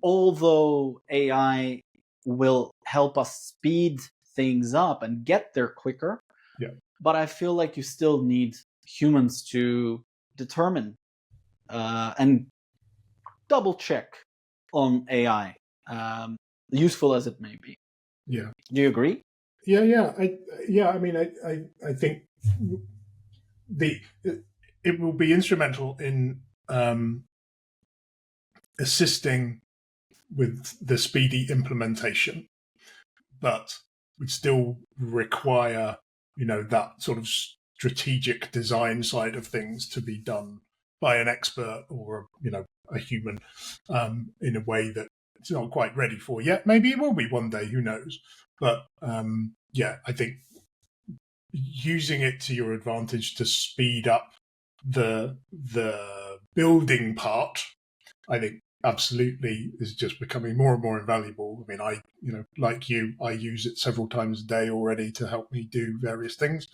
Although AI will help us speed things up and get there quicker, Yeah. but I feel like you still need humans to determine and double check on AI, useful as it may be. Yeah. Do you agree? Yeah. I mean, I think it will be instrumental in assisting with the speedy implementation, but we still require, that sort of strategic design side of things to be done by an expert or, a human in a way that it's not quite ready for yet. Maybe it will be one day, who knows? But I think using it to your advantage to speed up the building part, I think absolutely is just becoming more and more invaluable. I mean, like you, I use it several times a day already to help me do various things.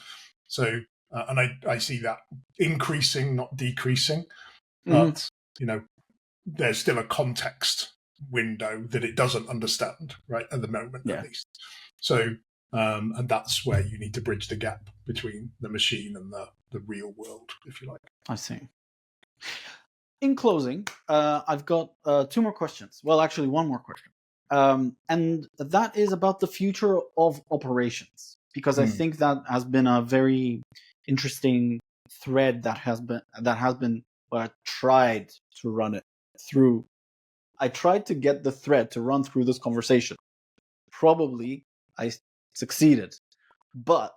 So, and I see that increasing, not decreasing. But, there's still a context window that it doesn't understand, right, at the moment, at least. So, and that's where you need to bridge the gap between the machine and the real world, if you like. I see. In closing, I've got 2 more questions. Well, actually, 1 more question. And that is about the future of operations, because I think that has been a very interesting thread that has been tried to run it through. I tried to get the thread to run through this conversation. Probably I succeeded, but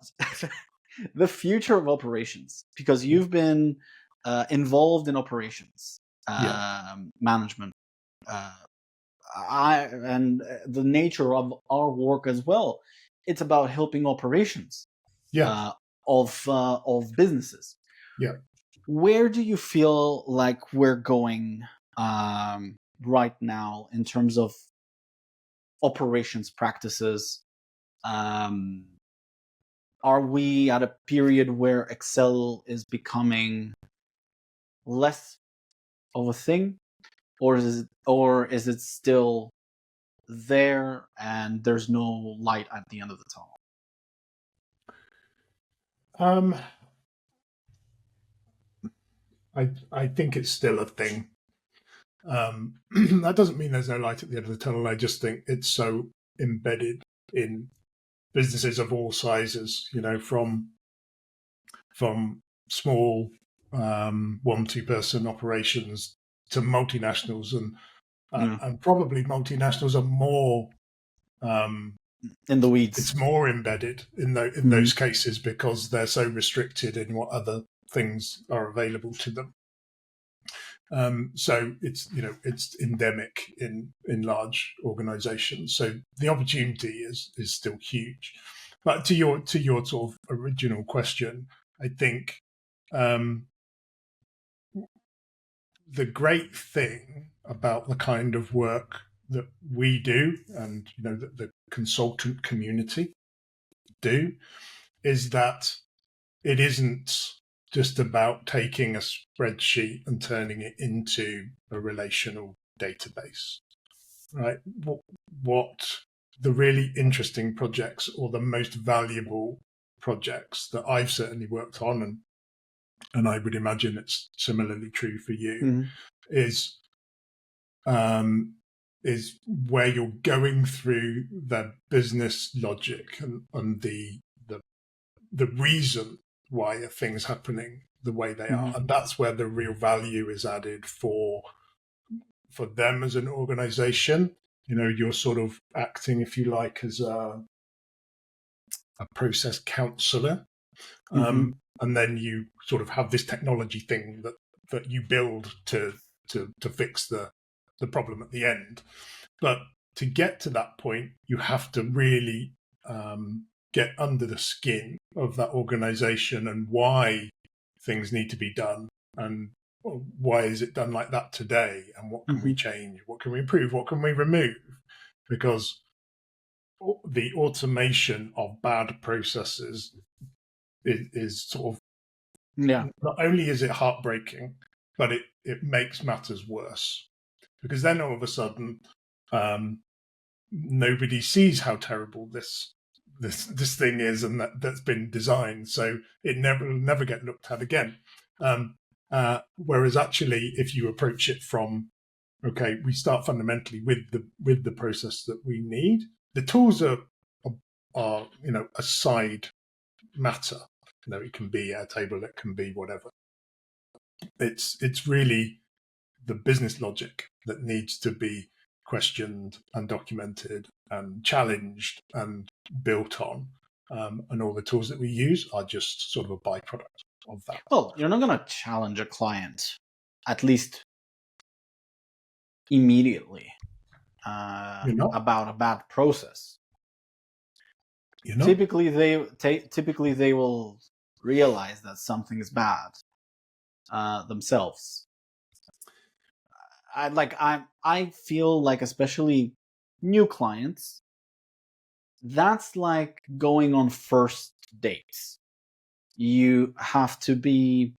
the future of operations, because you've been involved in operations management, and the nature of our work as well. It's about helping operations of businesses. Yeah. Where do you feel like we're going right now in terms of operations practices? Are we at a period where Excel is becoming less of a thing, or is it still there and there's no light at the end of the tunnel? I think it's still a thing. That doesn't mean there's no light at the end of the tunnel. I just think it's so embedded in businesses of all sizes, from small 1-2 person operations to multinationals, and probably multinationals are more in the weeds. It's more embedded in those cases because they're so restricted in what other things are available to them. So it's endemic in large organizations. So the opportunity is still huge. But to your sort of original question, I think the great thing about the kind of work that we do, and that the consultant community do, is that it isn't just about taking a spreadsheet and turning it into a relational database, right? What the really interesting projects or the most valuable projects that I've certainly worked on, and I would imagine it's similarly true for you, is where you're going through the business logic and the reason why a thing's happening the way they are, and that's where the real value is added for them as an organization. You're sort of acting, if you like, as a process counselor, and then you sort of have this technology thing that you build to fix the problem at the end. But to get to that point, you have to really get under the skin of that organization and why things need to be done, and why is it done like that today, and what can we change, what can we improve, what can we remove, because the automation of bad processes is sort of, not only is it heartbreaking, but it makes matters worse, because then all of a sudden nobody sees how terrible this thing is, and that's been designed, so it never get looked at again. Whereas actually, if you approach it from, okay, we start fundamentally with the process that we need. The tools are a side matter. It can be Airtable, it can be whatever. It's really the business logic that needs to be questioned and documented and challenged and built on. And all the tools that we use are just sort of a byproduct of that. Well, you're not going to challenge a client, at least immediately, about a bad process. Typically, they will realize that something is bad themselves. I feel like, especially new clients, that's like going on first dates. You have to be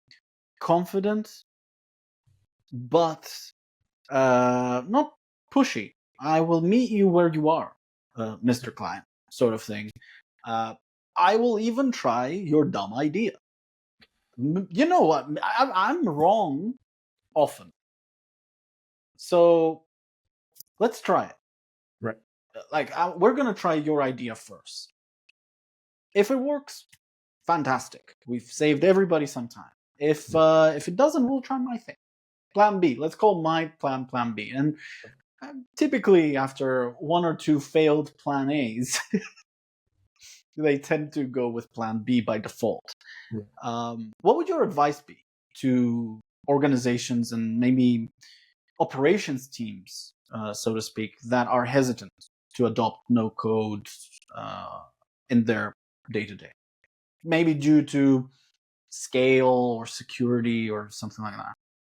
confident, but not pushy. I will meet you where you are, Mr. Client, sort of thing. I will even try your dumb idea. You know what? I'm wrong often. So let's try it. Right. We're going to try your idea first. If it works, fantastic. We've saved everybody some time. If it doesn't, we'll try my thing. Plan B. Let's call my plan Plan B. And typically, after one or two failed Plan A's, they tend to go with Plan B by default. Yeah. What would your advice be to organizations and maybe operations teams, so to speak, that are hesitant to adopt no-code in their day-to-day? Maybe due to scale or security or something like that.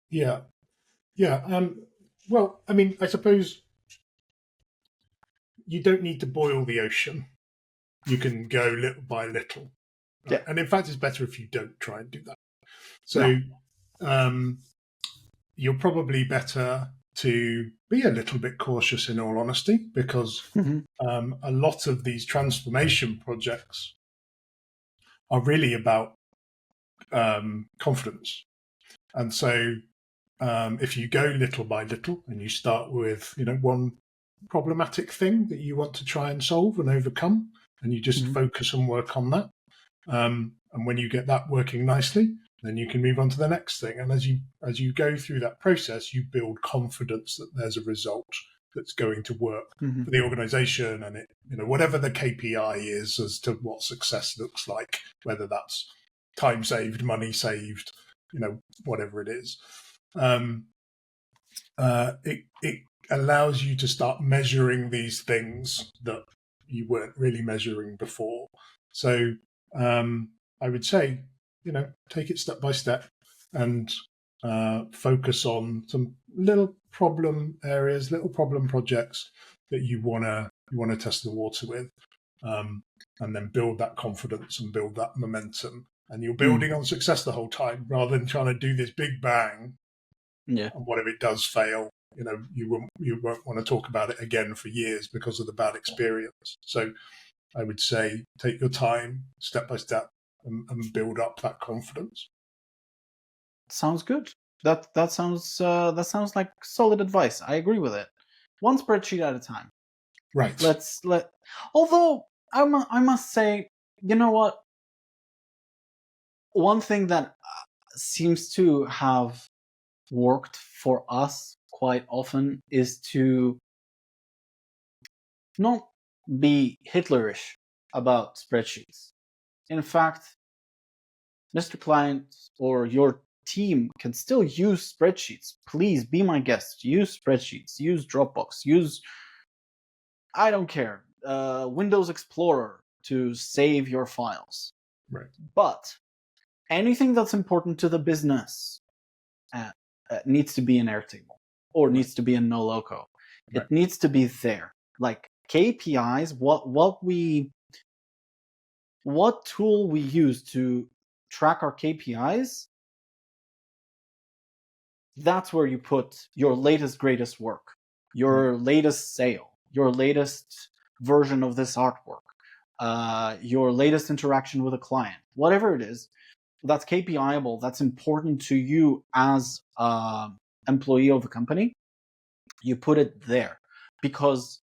Yeah. Well, I mean, I suppose you don't need to boil the ocean. You can go little by little. Yeah. And in fact, it's better if you don't try and do that. So you're probably better to be a little bit cautious, in all honesty, because a lot of these transformation projects are really about confidence. And so if you go little by little and you start with, one problematic thing that you want to try and solve and overcome, and you just focus and work on that. And when you get that working nicely, then you can move on to the next thing. And as you go through that process, you build confidence that there's a result that's going to work for the organization, and whatever the KPI is as to what success looks like, whether that's time saved, money saved, whatever it is. It allows you to start measuring these things that you weren't really measuring before. So I would say, take it step by step and focus on some little problem areas, little problem projects that you want to test the water with, and then build that confidence and build that momentum. and you're building on success the whole time rather than trying to do this big bang. Yeah. And what if it does fail? You won't want to talk about it again for years because of the bad experience. So I would say take your time, step by step, and build up that confidence. Sounds good. That sounds like solid advice. I agree with it. One spreadsheet at a time. Right. Although I must say, you know what? One thing that seems to have worked for us quite often is to not be Hitlerish about spreadsheets. In fact, Mr. Client or your team can still use spreadsheets. Please be my guest. Use spreadsheets. Use Dropbox. Use, I don't care, Windows Explorer to save your files. Right. But anything that's important to the business needs to be in Airtable or needs to be in NoLoco. It needs to be there. Like KPIs, what tool we use to track our KPIs, that's where you put your latest, greatest work, your latest sale, your latest version of this artwork, your latest interaction with a client, whatever it is, that's KPIable, that's important to you as an employee of a company, you put it there. Because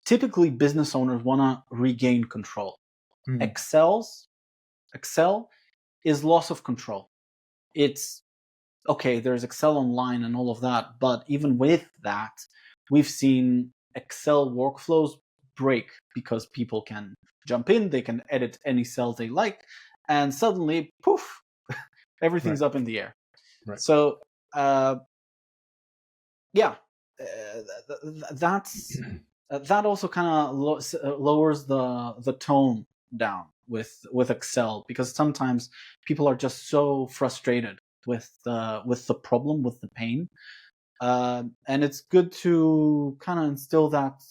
typically business owners want to regain control. Excel is loss of control. It's okay, there's Excel Online and all of that, but even with that, we've seen Excel workflows break because people can jump in, they can edit any cell they like, and suddenly, poof, everything's up in the air. Right. So, that also kind of lowers the tone down with Excel, because sometimes people are just so frustrated with the problem, with the pain, and it's good to kind of instill that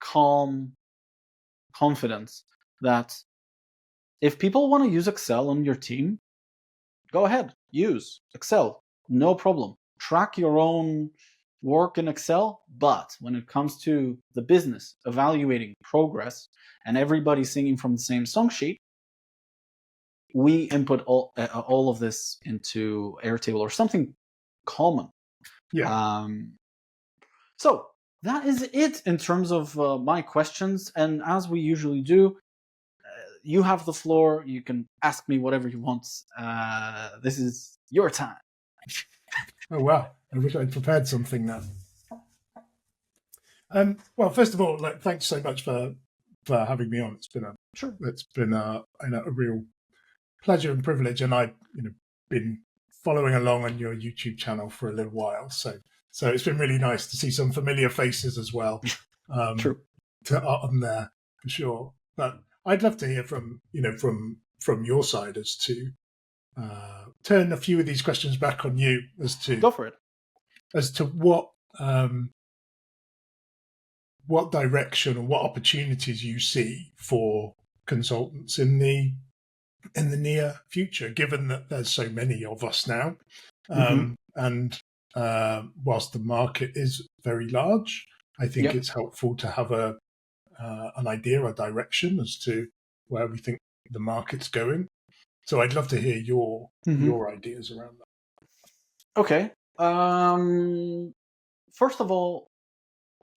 calm confidence that if people want to use Excel on your team, go ahead, use Excel, no problem. Track your own work in Excel, but when it comes to the business, evaluating progress, and everybody singing from the same song sheet, we input all of this into Airtable or something common. Yeah. So that is it in terms of my questions. And as we usually do, you have the floor. You can ask me whatever you want. This is your time. Oh, wow. I wish I'd prepared something now. Well, first of all, thanks so much for having me on. It's been a real pleasure and privilege, and I've been following along on your YouTube channel for a little while. So it's been really nice to see some familiar faces as well. True. On there for sure. But I'd love to hear from your side as to turn a few of these questions back on you as to go for it, as to what direction or what opportunities you see for consultants in the near future, given that there's so many of us now, and whilst the market is very large, I think it's helpful to have an idea or direction as to where we think the market's going. So I'd love to hear your ideas around that. Okay. First of all,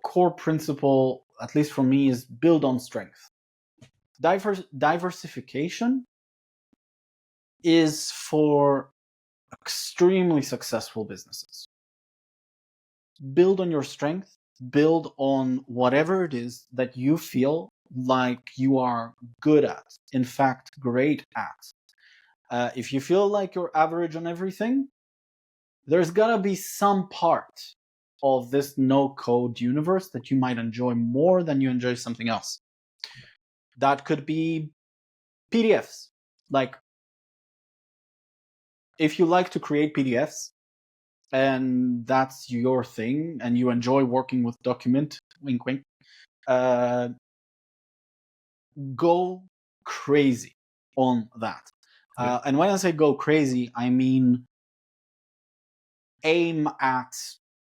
core principle, at least for me, is build on strength. Diversification is for extremely successful businesses. Build on your strength, build on whatever it is that you feel like you are good at, in fact, great at. If you feel like you're average on everything, there's gotta be some part of this no-code universe that you might enjoy more than you enjoy something else. That could be PDFs. Like, if you like to create PDFs and that's your thing and you enjoy working with document, wink wink, go crazy. on that. And when I say go crazy, I mean aim at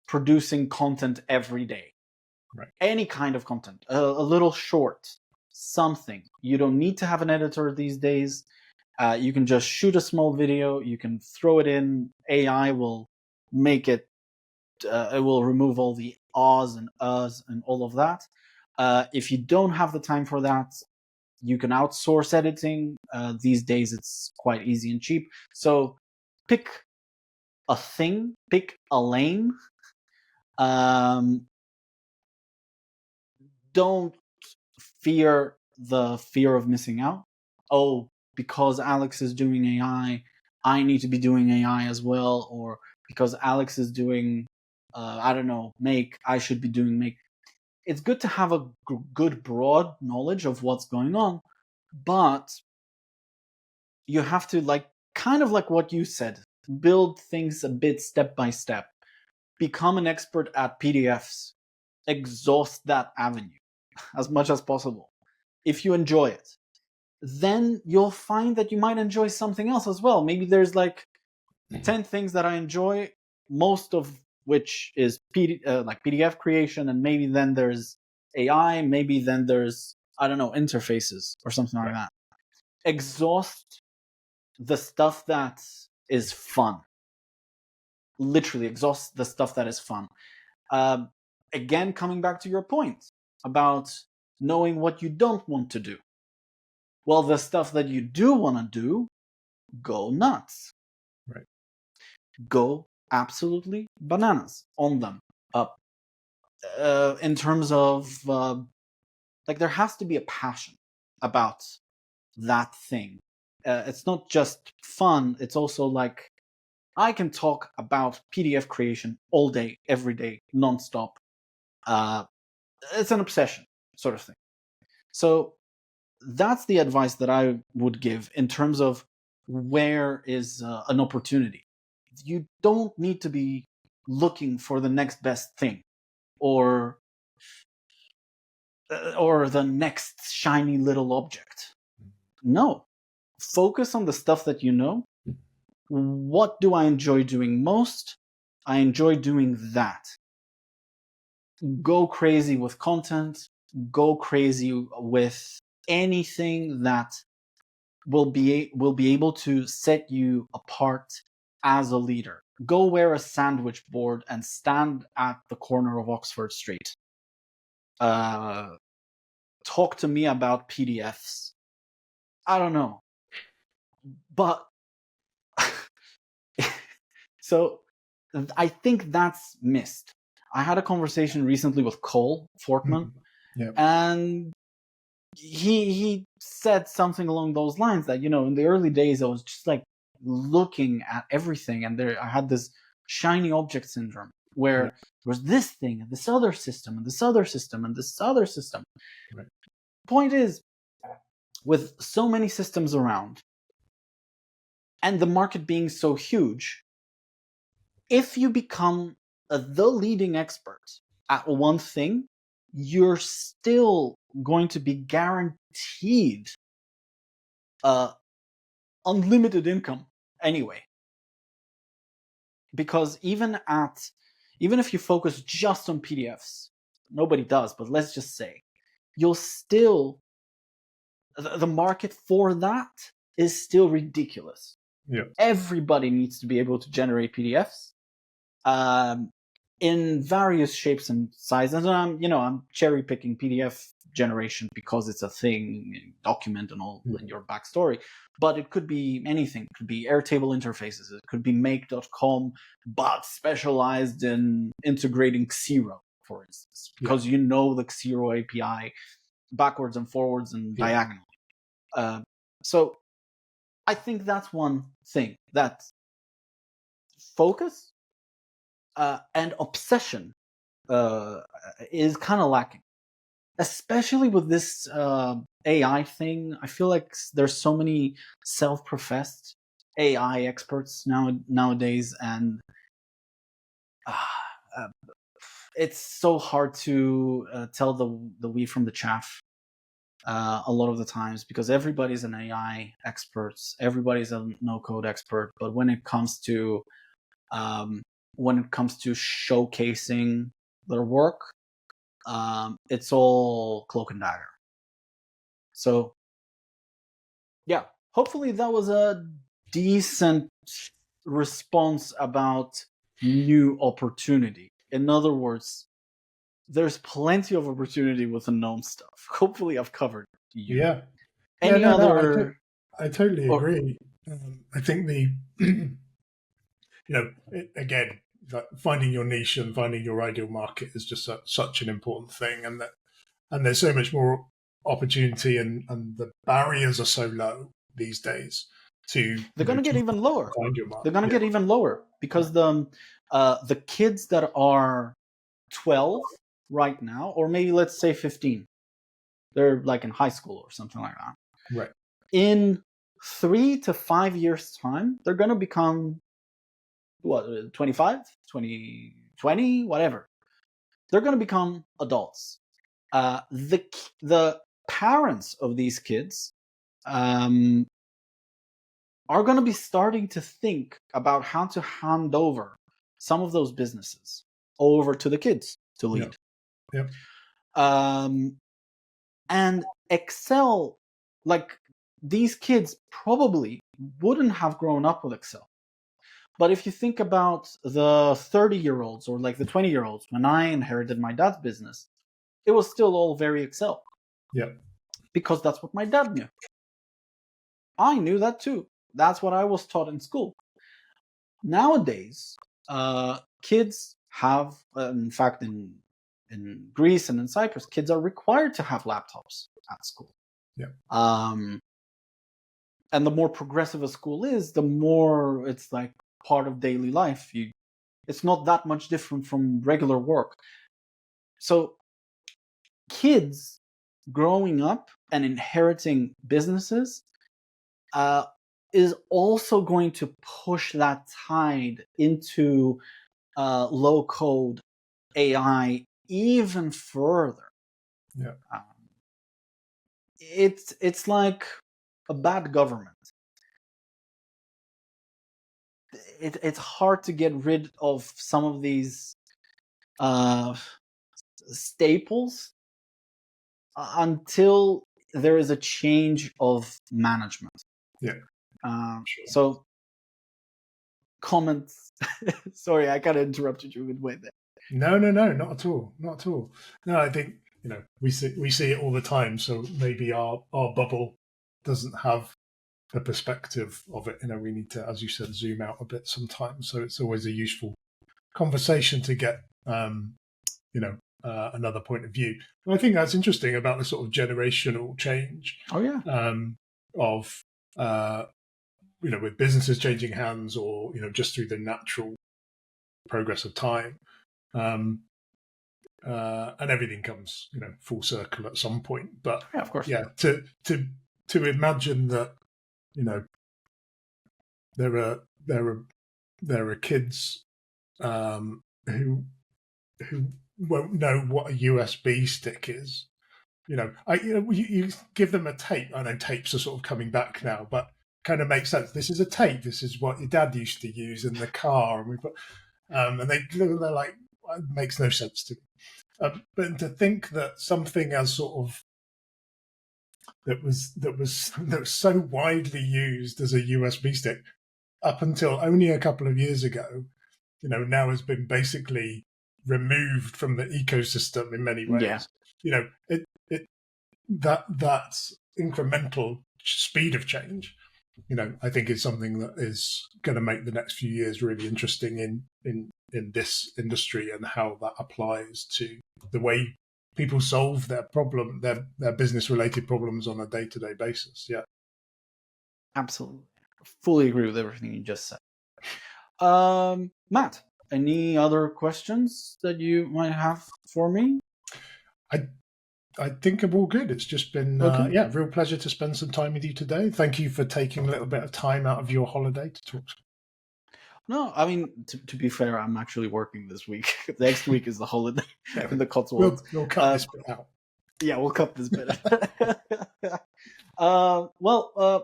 producing content every day. Right. Any kind of content, a little short, something. You don't need to have an editor these days. You can just shoot a small video. You can throw it in. AI will make it. It will remove all the ahs and uhs and all of that. If you don't have the time for that, you can outsource editing. These days, it's quite easy and cheap. So pick a thing, pick a lane. Don't fear the fear of missing out. Oh, because Alex is doing AI, I need to be doing AI as well. Or because Alex is doing, I don't know, make, I should be doing make. It's good to have a good broad knowledge of what's going on, but you have to, like, kind of like what you said, build things a bit step by step. Become an expert at PDFs. Exhaust that avenue as much as possible. If you enjoy it, then you'll find that you might enjoy something else as well. Maybe there's like 10 things that I enjoy, most of which is like PDF creation, and maybe then there's AI, maybe then there's, I don't know, interfaces or something like that. Exhaust the stuff that is fun. Literally exhaust the stuff that is fun. Again, coming back to your point about knowing what you don't want to do. Well, the stuff that you do want to do, go nuts. Right. Go absolutely bananas on them. In terms of, like, there has to be a passion about that thing. It's not just fun. It's also like, I can talk about PDF creation all day, every day, nonstop. It's an obsession sort of thing. So that's the advice that I would give in terms of where is an opportunity. You don't need to be looking for the next best thing or the next shiny little object. No. Focus on the stuff that you know. What do I enjoy doing most? I enjoy doing that. Go crazy with content. Go crazy with anything that will be able to set you apart as a leader. Go wear a sandwich board and stand at the corner of Oxford Street. Talk to me about PDFs. I don't know. But so I think that's missed. I had a conversation recently with Cole Fortman, and he said something along those lines that, in the early days I was just like looking at everything, and I had this shiny object syndrome where there was this thing and this other system and this other system and this other system. Right. Point is, with so many systems around and the market being so huge, if you become the leading expert at one thing, you're still going to be guaranteed unlimited income anyway. Because even if you focus just on PDFs, nobody does, but let's just say, you'll still, the market for that is still ridiculous. Yeah. Everybody needs to be able to generate PDFs in various shapes and sizes. And I'm cherry picking PDF generation because it's a thing, document and all in your backstory. But it could be anything. It could be Airtable interfaces. It could be make.com, but specialized in integrating Xero, for instance, because the Xero API backwards and forwards and diagonally. So I think that's one thing, that focus and obsession is kind of lacking, especially with this AI thing. I feel like there's so many self-professed AI experts nowadays, and it's so hard to tell the wheat from the chaff. a lot of the times, because everybody's an AI expert, everybody's a no-code expert, but when it comes to showcasing their work, it's all cloak and dagger. So, yeah, hopefully that was a decent response about new opportunity. In other words, there's plenty of opportunity with the gnome stuff. Hopefully I've covered you. Yeah. Any other... I totally agree. I think again, like finding your niche and finding your ideal market is just such an important thing, and there's so much more opportunity, and the barriers are so low these days. They're going to get even lower. Find your market. They're going to get even lower because the kids that are 12 right now, or maybe let's say 15, they're like in high school or something like that. Right. In 3 to 5 years' time, they're going to become 25, 20, whatever. They're going to become adults. The parents of these kids are going to be starting to think about how to hand over some of those businesses over to the kids to lead. Yep. And Excel, like, these kids probably wouldn't have grown up with Excel. But if you think about the 30-year-olds or like the 20-year-olds, when I inherited my dad's business, it was still all very Excel. Yeah. Because that's what my dad knew. I knew that too. That's what I was taught in school. Nowadays, kids have, in fact, in Greece and in Cyprus, kids are required to have laptops at school. Yeah. And the more progressive a school is, the more it's like part of daily life. It's not that much different from regular work. So kids growing up and inheriting businesses is also going to push that tide into low-code AI even further. Yeah. It's like a bad government. It's hard to get rid of some of these staples until there is a change of management. Yeah. Sure. So, comments. Sorry, I kind of interrupted you midway there. No, not at all. Not at all. No, I think, we see it all the time. So maybe our bubble doesn't have a perspective of it. We need to, as you said, zoom out a bit sometimes. So it's always a useful conversation to get, another point of view. And I think that's interesting about the sort of generational change. Oh yeah. With businesses changing hands, or just through the natural progress of time, and everything comes full circle at some point. But yeah, of course. Yeah, to imagine that there are kids who won't know what a USB stick is. You give them a tape. I know tapes are sort of coming back now, but kind of makes sense. This is a tape. This is what your dad used to use in the car, and we put, and they're like, it makes no sense to me. But to think that something as sort of that was so widely used as a USB stick up until only a couple of years ago, now has been basically removed from the ecosystem in many ways. Yeah. That incremental speed of change, I think is something that is going to make the next few years really interesting in this industry, and how that applies to the way people solve their business related problems on a day-to-day basis. Yeah. Absolutely. Fully agree with everything you just said. Matt, any other questions that you might have for me? I think I'm all good. It's just been, real pleasure to spend some time with you today. Thank you for taking a little bit of time out of your holiday to talk to me. No, I mean, to be fair, I'm actually working this week. Next week is the holiday in the Cotswolds. We'll cut this bit out. Yeah, we'll cut this bit.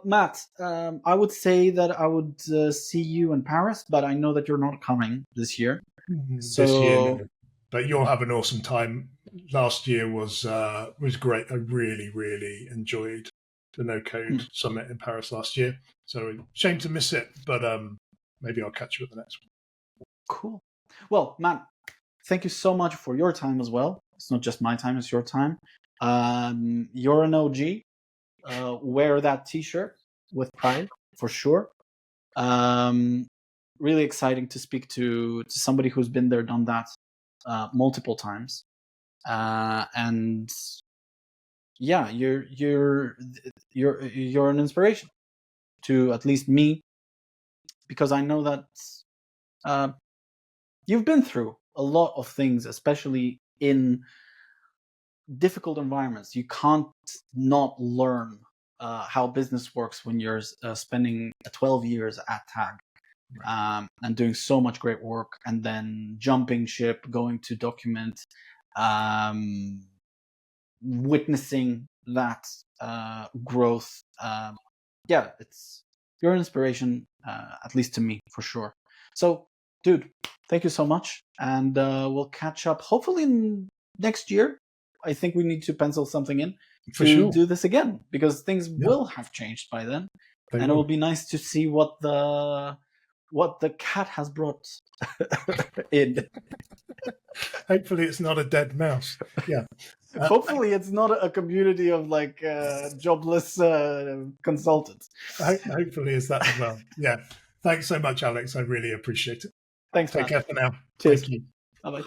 Matt, I would say that I would see you in Paris, but I know that you're not coming this year. This year, So no. But you'll have an awesome time. Last year was great. I really, really enjoyed the Nocode Summit in Paris last year. So shame to miss it, but maybe I'll catch you at the next one. cool. Well, Matt, thank you so much for your time as well. It's not just my time; it's your time. You're an OG. Wear that T-shirt with pride for sure. Really exciting to speak to somebody who's been there, done that multiple times, and yeah, you're an inspiration to at least me, because I know that you've been through a lot of things, especially in difficult environments. You can't not learn how business works when you're spending 12 years at TAG. And doing so much great work, and then jumping ship, going to Document, witnessing that growth. Yeah, you're an inspiration, at least to me, for sure. So, dude, thank you so much, and we'll catch up hopefully next year. I think we need to pencil something in to do this again, because things will have changed by then, and it will be nice to see what the cat has brought in. Hopefully it's not a dead mouse. Yeah. Hopefully it's not a community of like jobless consultants. Hopefully it's that as well. Yeah. Thanks so much, Alex. I really appreciate it. Thanks, Take care for now. Cheers. Thank you. Bye-bye.